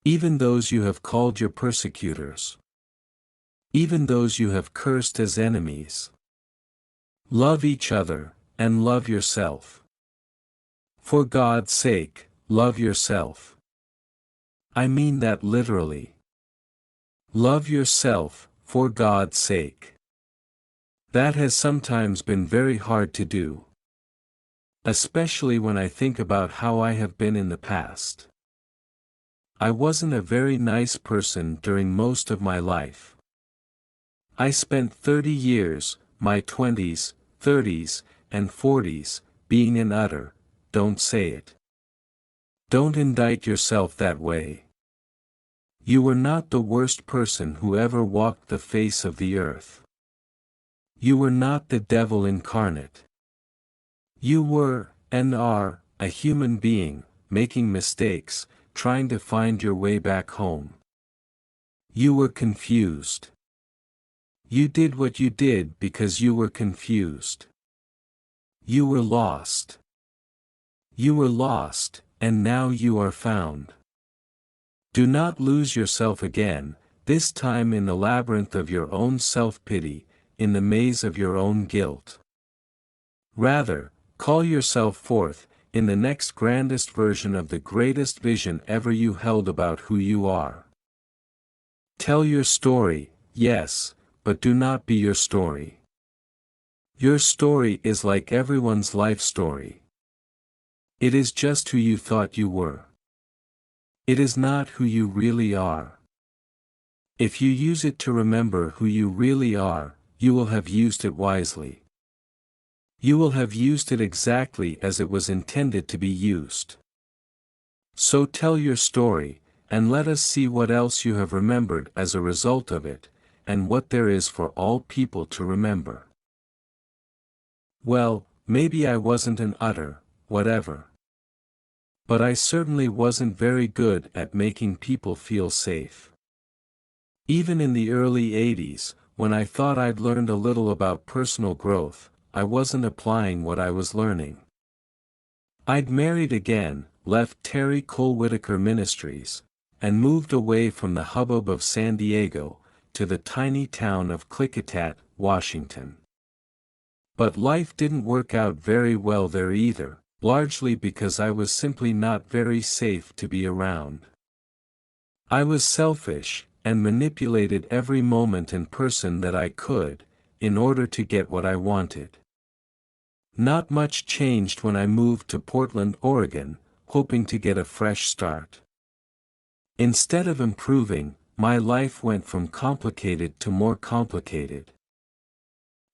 Even those you have called your persecutors. Even those you have cursed as enemies. Love each other, and love yourself. For God's sake, love yourself. I mean that literally. Love yourself, for God's sake. That has sometimes been very hard to do. Especially when I think about how I have been in the past. I wasn't a very nice person during most of my life. I spent 30 years, my 20s, 30s, and 40s, being an utter, don't say it. Don't indict yourself that way. You were not the worst person who ever walked the face of the earth. You were not the devil incarnate. You were, and are, a human being, making mistakes, trying to find your way back home. You were confused. You did what you did because you were confused. You were lost. You were lost, and now you are found. Do not lose yourself again, this time in the labyrinth of your own self-pity, in the maze of your own guilt. Rather, call yourself forth, in the next grandest version of the greatest vision ever you held about who you are. Tell your story, yes, but do not be your story. Your story is like everyone's life story. It is just who you thought you were. It is not who you really are. If you use it to remember who you really are, you will have used it wisely. You will have used it exactly as it was intended to be used. So tell your story, and let us see what else you have remembered as a result of it, and what there is for all people to remember. Well, maybe I wasn't an utter, whatever. But I certainly wasn't very good at making people feel safe. Even in the early 80s, when I thought I'd learned a little about personal growth, I wasn't applying what I was learning. I'd married again, left Terry Cole Whitaker Ministries, and moved away from the hubbub of San Diego, to the tiny town of Klickitat, Washington. But life didn't work out very well there either, largely because I was simply not very safe to be around. I was selfish, and manipulated every moment and person that I could, in order to get what I wanted. Not much changed when I moved to Portland, Oregon, hoping to get a fresh start. Instead of improving, my life went from complicated to more complicated.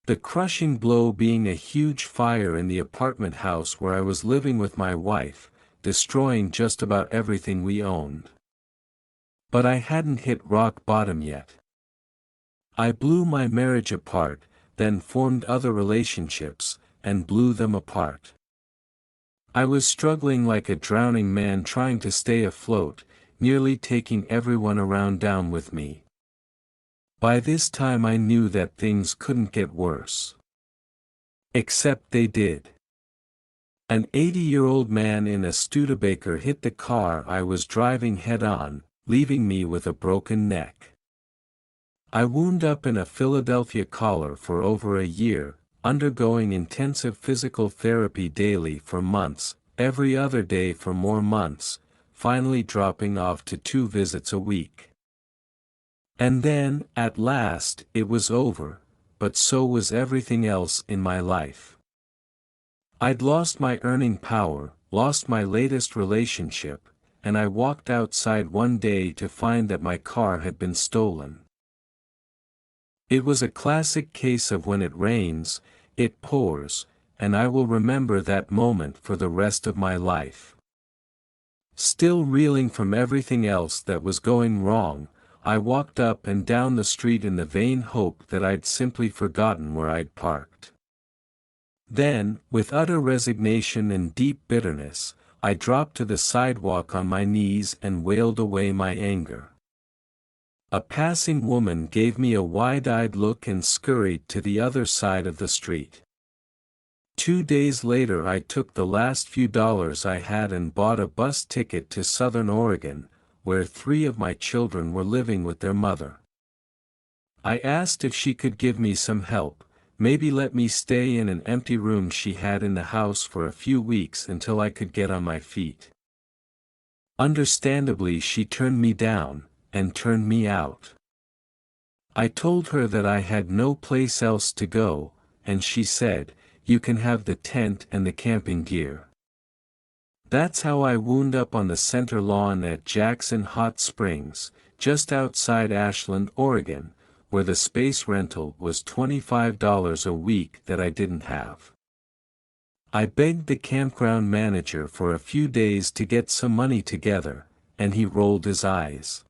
The crushing blow being a huge fire in the apartment house where I was living with my wife, destroying just about everything we owned. But I hadn't hit rock bottom yet. I blew my marriage apart, then formed other relationships, and blew them apart. I was struggling like a drowning man trying to stay afloat, nearly taking everyone around down with me. By this time I knew that things couldn't get worse. Except they did. An 80-year-old man in a Studebaker hit the car I was driving head-on, leaving me with a broken neck. I wound up in a Philadelphia collar for over a year, undergoing intensive physical therapy daily for months, every other day for more months, finally dropping off to 2 visits a week. And then, at last, it was over, but so was everything else in my life. I'd lost my earning power, lost my latest relationship, and I walked outside one day to find that my car had been stolen. It was a classic case of when it rains, it pours, and I will remember that moment for the rest of my life. Still reeling from everything else that was going wrong, I walked up and down the street in the vain hope that I'd simply forgotten where I'd parked. Then, with utter resignation and deep bitterness, I dropped to the sidewalk on my knees and wailed away my anger. A passing woman gave me a wide-eyed look and scurried to the other side of the street. 2 days later I took the last few dollars I had and bought a bus ticket to Southern Oregon, where 3 of my children were living with their mother. I asked if she could give me some help, maybe let me stay in an empty room she had in the house for a few weeks until I could get on my feet. Understandably, she turned me down, and turned me out. I told her that I had no place else to go, and she said, "You can have the tent and the camping gear." That's how I wound up on the center lawn at Jackson Hot Springs, just outside Ashland, Oregon, where the space rental was $25 a week that I didn't have. I begged the campground manager for a few days to get some money together, and he rolled his eyes.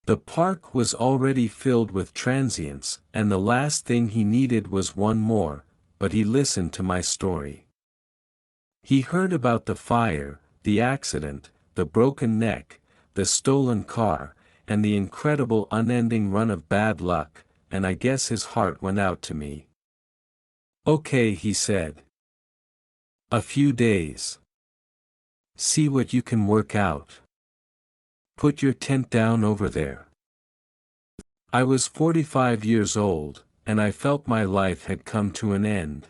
The park was already filled with transients, and the last thing he needed was one more, but he listened to my story. He heard about the fire, the accident, the broken neck, the stolen car, and the incredible unending run of bad luck, and I guess his heart went out to me. "Okay," he said. "A few days. See what you can work out. Put your tent down over there." I was 45 years old, and I felt my life had come to an end.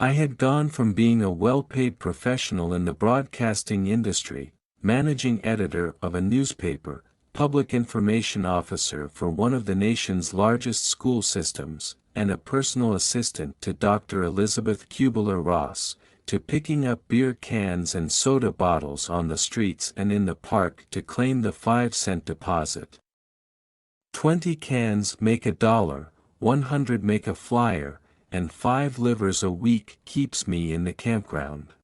I had gone from being a well-paid professional in the broadcasting industry, managing editor of a newspaper, public information officer for one of the nation's largest school systems, and a personal assistant to Dr. Elizabeth Kubler-Ross, to picking up beer cans and soda bottles on the streets and in the park to claim the 5-cent deposit. 20 cans make $1, 100 make a flyer, and 5 livers a week keeps me in the campground.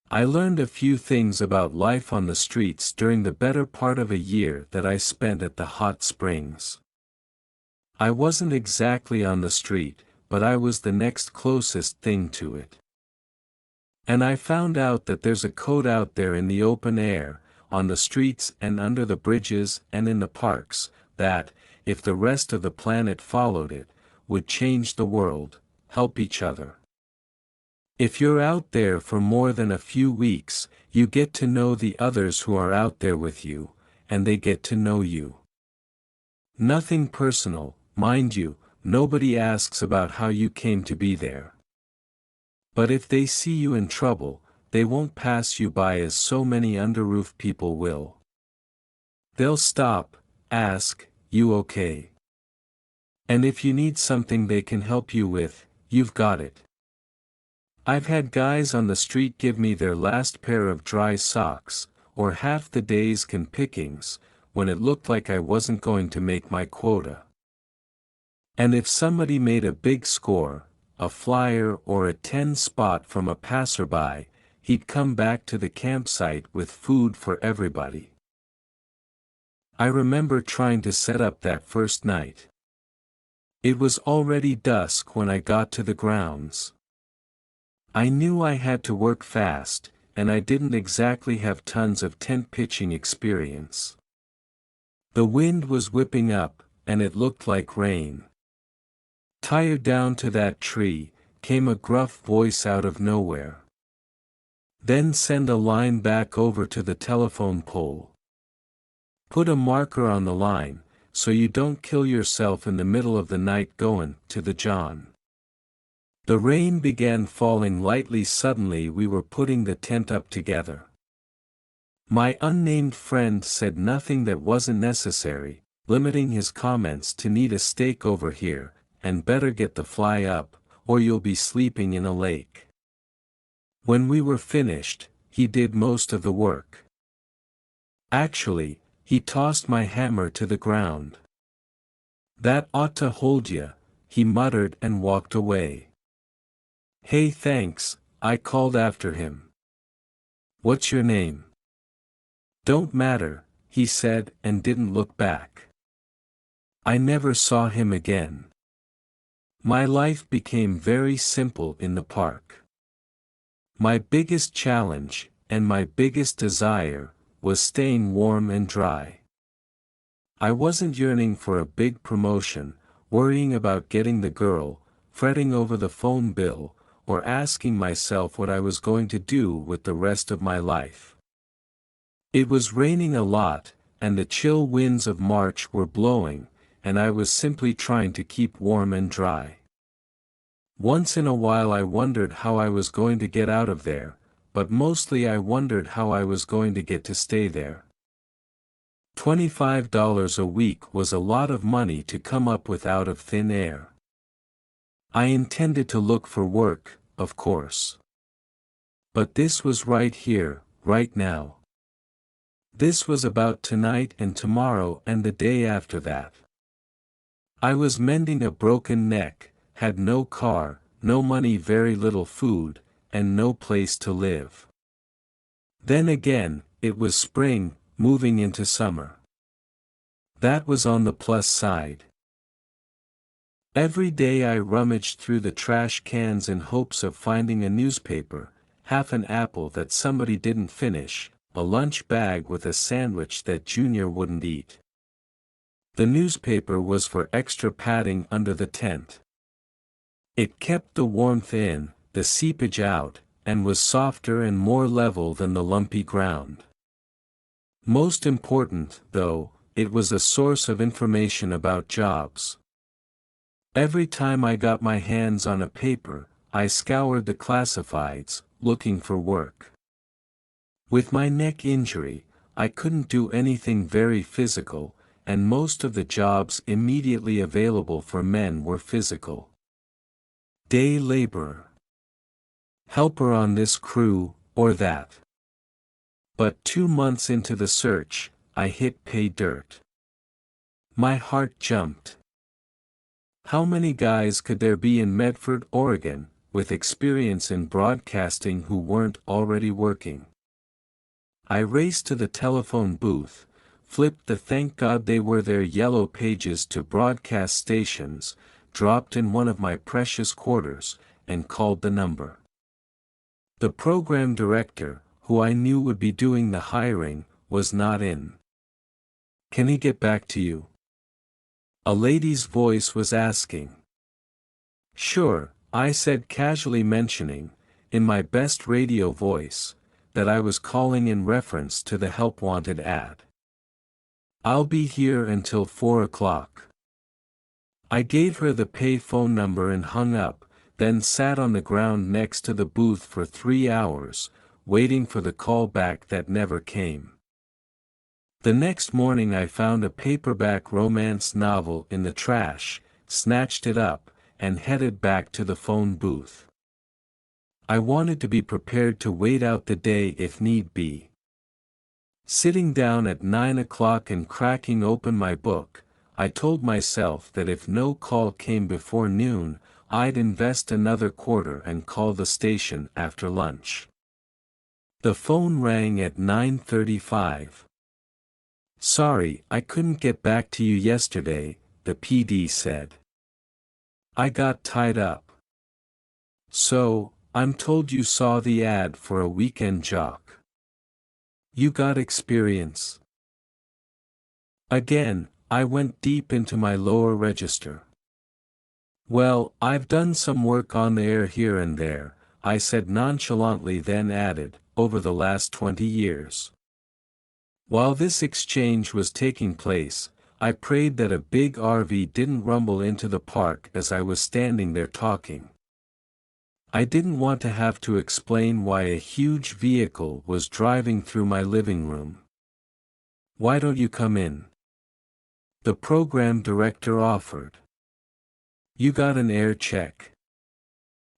I learned a few things about life on the streets during the better part of a year that I spent at the hot springs. I wasn't exactly on the street, but I was the next closest thing to it. And I found out that there's a code out there in the open air, on the streets and under the bridges and in the parks, that, if the rest of the planet followed it, would change the world, help each other. If you're out there for more than a few weeks, you get to know the others who are out there with you, and they get to know you. Nothing personal, mind you, nobody asks about how you came to be there. But if they see you in trouble, they won't pass you by as so many underroof people will. They'll stop, ask, "You okay?" And if you need something they can help you with, you've got it. I've had guys on the street give me their last pair of dry socks, or half the day's can pickings, when it looked like I wasn't going to make my quota. And if somebody made a big score, a flyer or a 10 spot from a passerby, he'd come back to the campsite with food for everybody. I remember trying to set up that first night. It was already dusk when I got to the grounds. I knew I had to work fast, and I didn't exactly have tons of tent pitching experience. The wind was whipping up, and it looked like rain. "Tie her down to that tree," came a gruff voice out of nowhere. "Then send a line back over to the telephone pole. Put a marker on the line, so you don't kill yourself in the middle of the night going to the John." The rain began falling lightly. Suddenly we were putting the tent up together. My unnamed friend said nothing that wasn't necessary, limiting his comments to "need a stake over here, and better get the fly up, or you'll be sleeping in a lake." When we were finished, he did most of the work. Actually, he tossed my hammer to the ground. "That ought to hold ya," he muttered and walked away. Hey, thanks, I called after him. What's your name? Don't matter, he said and didn't look back. I never saw him again. My life became very simple in the park. My biggest challenge, and my biggest desire, was staying warm and dry. I wasn't yearning for a big promotion, worrying about getting the girl, fretting over the phone bill, or asking myself what I was going to do with the rest of my life. It was raining a lot, and the chill winds of March were blowing, and I was simply trying to keep warm and dry. Once in a while I wondered how I was going to get out of there, but mostly I wondered how I was going to get to stay there. $25 a week was a lot of money to come up with out of thin air. I intended to look for work, of course. But this was right here, right now. This was about tonight and tomorrow and the day after that. I was mending a broken neck, had no car, no money, very little food, and no place to live. Then again, it was spring, moving into summer. That was on the plus side. Every day I rummaged through the trash cans in hopes of finding a newspaper, half an apple that somebody didn't finish, a lunch bag with a sandwich that Junior wouldn't eat. The newspaper was for extra padding under the tent. It kept the warmth in, the seepage out, and was softer and more level than the lumpy ground. Most important, though, it was a source of information about jobs. Every time I got my hands on a paper, I scoured the classifieds, looking for work. With my neck injury, I couldn't do anything very physical, and most of the jobs immediately available for men were physical. Day laborer. Helper on this crew, or that. But 2 months into the search, I hit pay dirt. My heart jumped. How many guys could there be in Medford, Oregon, with experience in broadcasting who weren't already working? I raced to the telephone booth, flipped the "thank God they were there" yellow pages to broadcast stations, dropped in one of my precious quarters, and called the number. The program director, who I knew would be doing the hiring, was not in. "Can he get back to you?" a lady's voice was asking. "Sure," I said, casually mentioning, in my best radio voice, that I was calling in reference to the help wanted ad. "I'll be here until 4 o'clock. I gave her the pay phone number and hung up, then sat on the ground next to the booth for 3 hours, waiting for the call back that never came. The next morning I found a paperback romance novel in the trash, snatched it up, and headed back to the phone booth. I wanted to be prepared to wait out the day if need be. Sitting down at 9 o'clock and cracking open my book, I told myself that if no call came before noon, I'd invest another quarter and call the station after lunch. The phone rang at 9:35. "Sorry, I couldn't get back to you yesterday," the PD said. "I got tied up." "So, I'm told you saw the ad for a weekend jock. You got experience?" Again, I went deep into my lower register. "Well, I've done some work on the air here and there," I said nonchalantly, then added, "over the last 20 years. While this exchange was taking place, I prayed that a big RV didn't rumble into the park as I was standing there talking. I didn't want to have to explain why a huge vehicle was driving through my living room. "Why don't you come in?" the program director offered. "You got an air check?"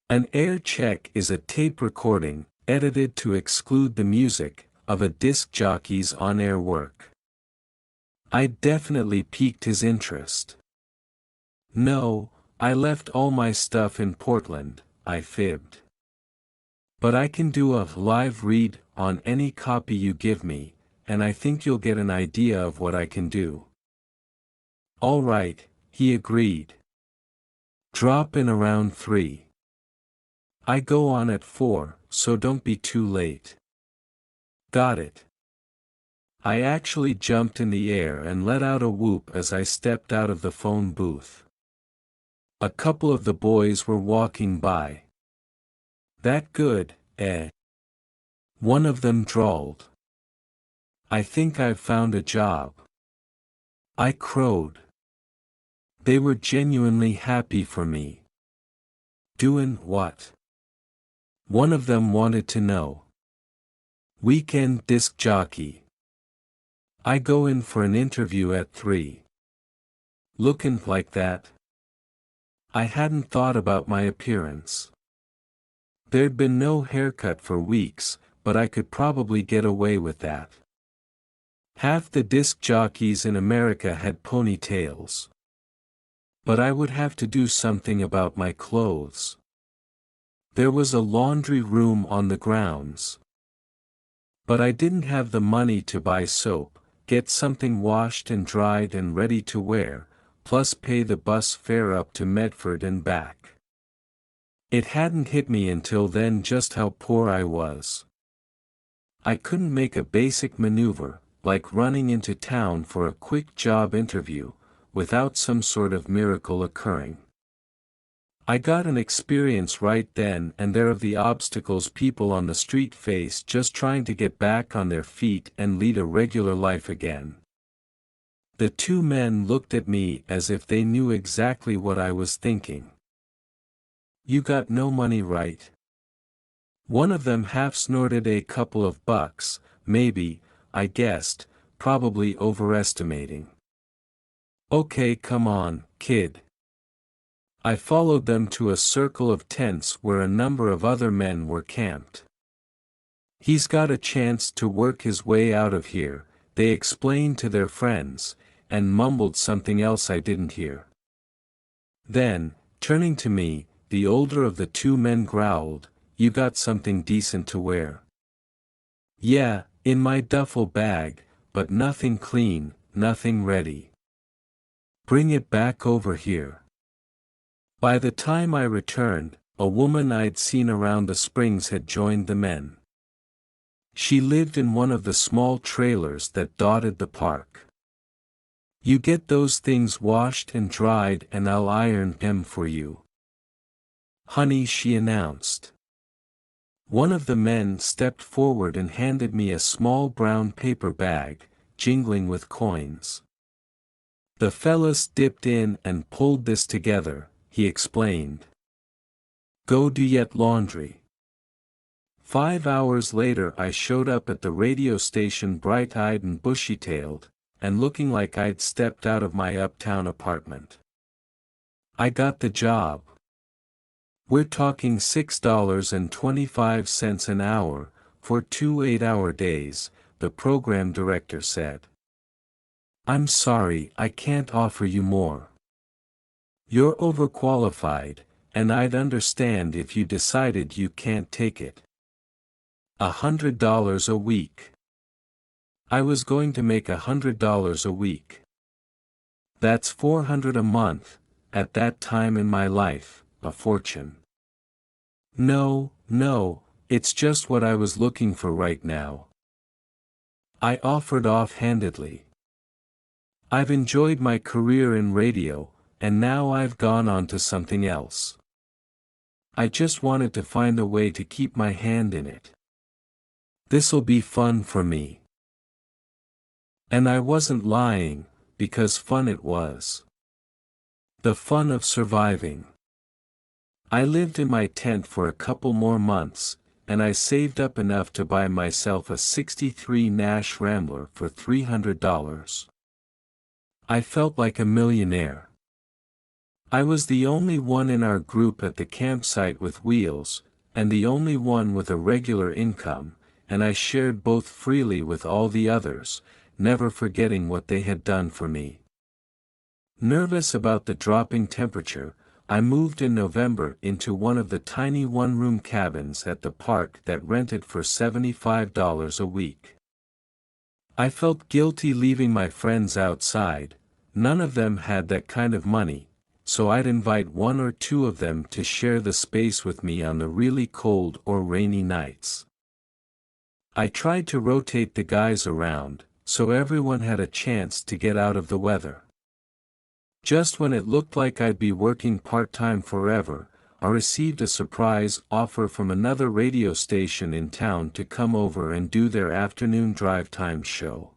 An air check is a tape recording, edited to exclude the music, of a disc jockey's on-air work. I definitely piqued his interest. "No, I left all my stuff in Portland," I fibbed. But I can do a live read on any copy you give me, and I think you'll get an idea of what I can do. All right, he agreed. Drop in around 3. I go on at 4, so don't be too late. Got it. I actually jumped in the air and let out a whoop as I stepped out of the phone booth. A couple of the boys were walking by. That good, eh? One of them drawled. I think I've found a job. I crowed. They were genuinely happy for me. Doing what? One of them wanted to know. Weekend disc jockey. I go in for an interview at 3. Looking like that? I hadn't thought about my appearance. There'd been no haircut for weeks, but I could probably get away with that. Half the disc jockeys in America had ponytails. But I would have to do something about my clothes. There was a laundry room on the grounds. But I didn't have the money to buy soap, get something washed and dried and ready to wear, plus pay the bus fare up to Medford and back. It hadn't hit me until then just how poor I was. I couldn't make a basic maneuver, like running into town for a quick job interview, without some sort of miracle occurring. I got an experience right then and there of the obstacles people on the street face just trying to get back on their feet and lead a regular life again. The two men looked at me as if they knew exactly what I was thinking. You got no money, right? One of them half snorted. A couple of bucks, maybe, I guessed, probably overestimating. Okay, come on, kid. I followed them to a circle of tents where a number of other men were camped. He's got a chance to work his way out of here, they explained to their friends, and mumbled something else I didn't hear. Then, turning to me, the older of the two men growled, "You got something decent to wear?" "Yeah, in my duffel bag, but nothing clean, nothing ready." "Bring it back over here." By the time I returned, a woman I'd seen around the springs had joined the men. She lived in one of the small trailers that dotted the park. "You get those things washed and dried and I'll iron them for you, honey," she announced. One of the men stepped forward and handed me a small brown paper bag, jingling with coins. "The fellas dipped in and pulled this together," he explained. "Go do yet laundry." 5 hours later I showed up at the radio station bright-eyed and bushy-tailed, and looking like I'd stepped out of my uptown apartment. I got the job. We're talking $6.25 an hour, for 2 8-hour days, the program director said. "I'm sorry, I can't offer you more. You're overqualified, and I'd understand if you decided you can't take it. $100 a week." I was going to make $100 a week. That's $400 a month, at that time in my life, a fortune. No, it's just what I was looking for right now," I offered offhandedly. "I've enjoyed my career in radio, and now I've gone on to something else. I just wanted to find a way to keep my hand in it. This'll be fun for me." And I wasn't lying, because fun it was. The fun of surviving. I lived in my tent for a couple more months, and I saved up enough to buy myself a '63 Nash Rambler for $300. I felt like a millionaire. I was the only one in our group at the campsite with wheels, and the only one with a regular income, and I shared both freely with all the others, never forgetting what they had done for me. Nervous about the dropping temperature, I moved in November into one of the tiny one-room cabins at the park that rented for $75 a week. I felt guilty leaving my friends outside. None of them had that kind of money, so I'd invite one or two of them to share the space with me on the really cold or rainy nights. I tried to rotate the guys around, so everyone had a chance to get out of the weather. Just when it looked like I'd be working part-time forever, I received a surprise offer from another radio station in town to come over and do their afternoon drive time show.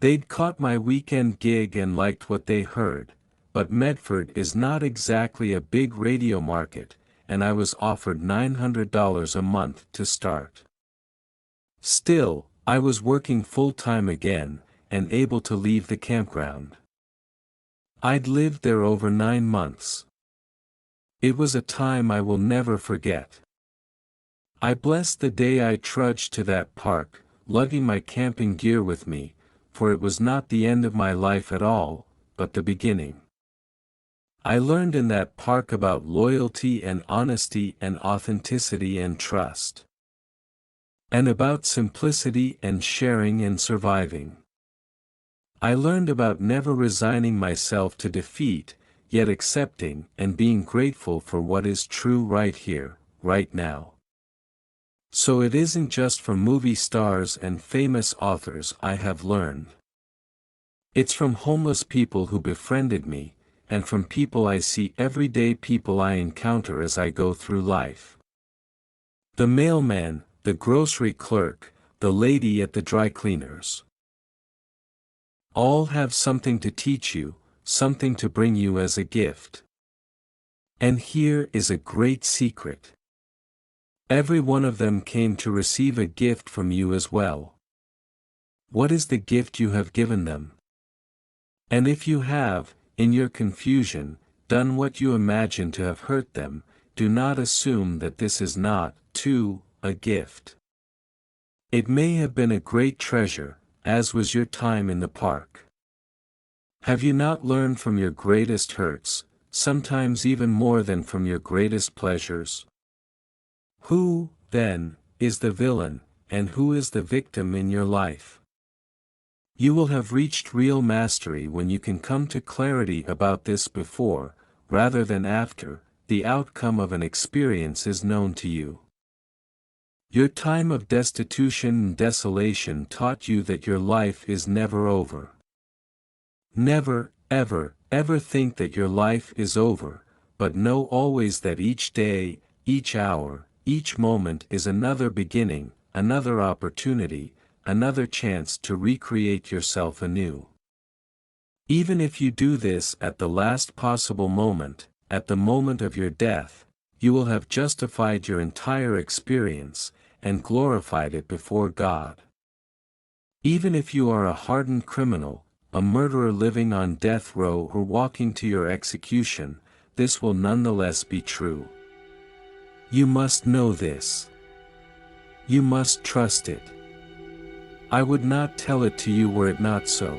They'd caught my weekend gig and liked what they heard, but Medford is not exactly a big radio market, and I was offered $900 a month to start. Still, I was working full-time again, and able to leave the campground. I'd lived there over 9 months. It was a time I will never forget. I blessed the day I trudged to that park, lugging my camping gear with me, for it was not the end of my life at all, but the beginning. I learned in that park about loyalty and honesty and authenticity and trust. And about simplicity and sharing and surviving. I learned about never resigning myself to defeat, yet accepting and being grateful for what is true right here, right now. So it isn't just from movie stars and famous authors I have learned. It's from homeless people who befriended me, and from people I see everyday people I encounter as I go through life. The mailman, the grocery clerk, the lady at the dry cleaners. All have something to teach you, something to bring you as a gift. And here is a great secret. Every one of them came to receive a gift from you as well. What is the gift you have given them? And if you have, in your confusion, done what you imagine to have hurt them, do not assume that this is not, too, a gift. It may have been a great treasure, as was your time in the park. Have you not learned from your greatest hurts, sometimes even more than from your greatest pleasures? Who, then, is the villain, and who is the victim in your life? You will have reached real mastery when you can come to clarity about this before, rather than after, the outcome of an experience is known to you. Your time of destitution and desolation taught you that your life is never over. Never, ever, ever think that your life is over, but know always that each day, each hour, each moment is another beginning, another opportunity, another chance to recreate yourself anew. Even if you do this at the last possible moment, at the moment of your death, you will have justified your entire experience, and glorified it before God. Even if you are a hardened criminal, a murderer living on death row or walking to your execution, this will nonetheless be true. You must know this. You must trust it. I would not tell it to you were it not so.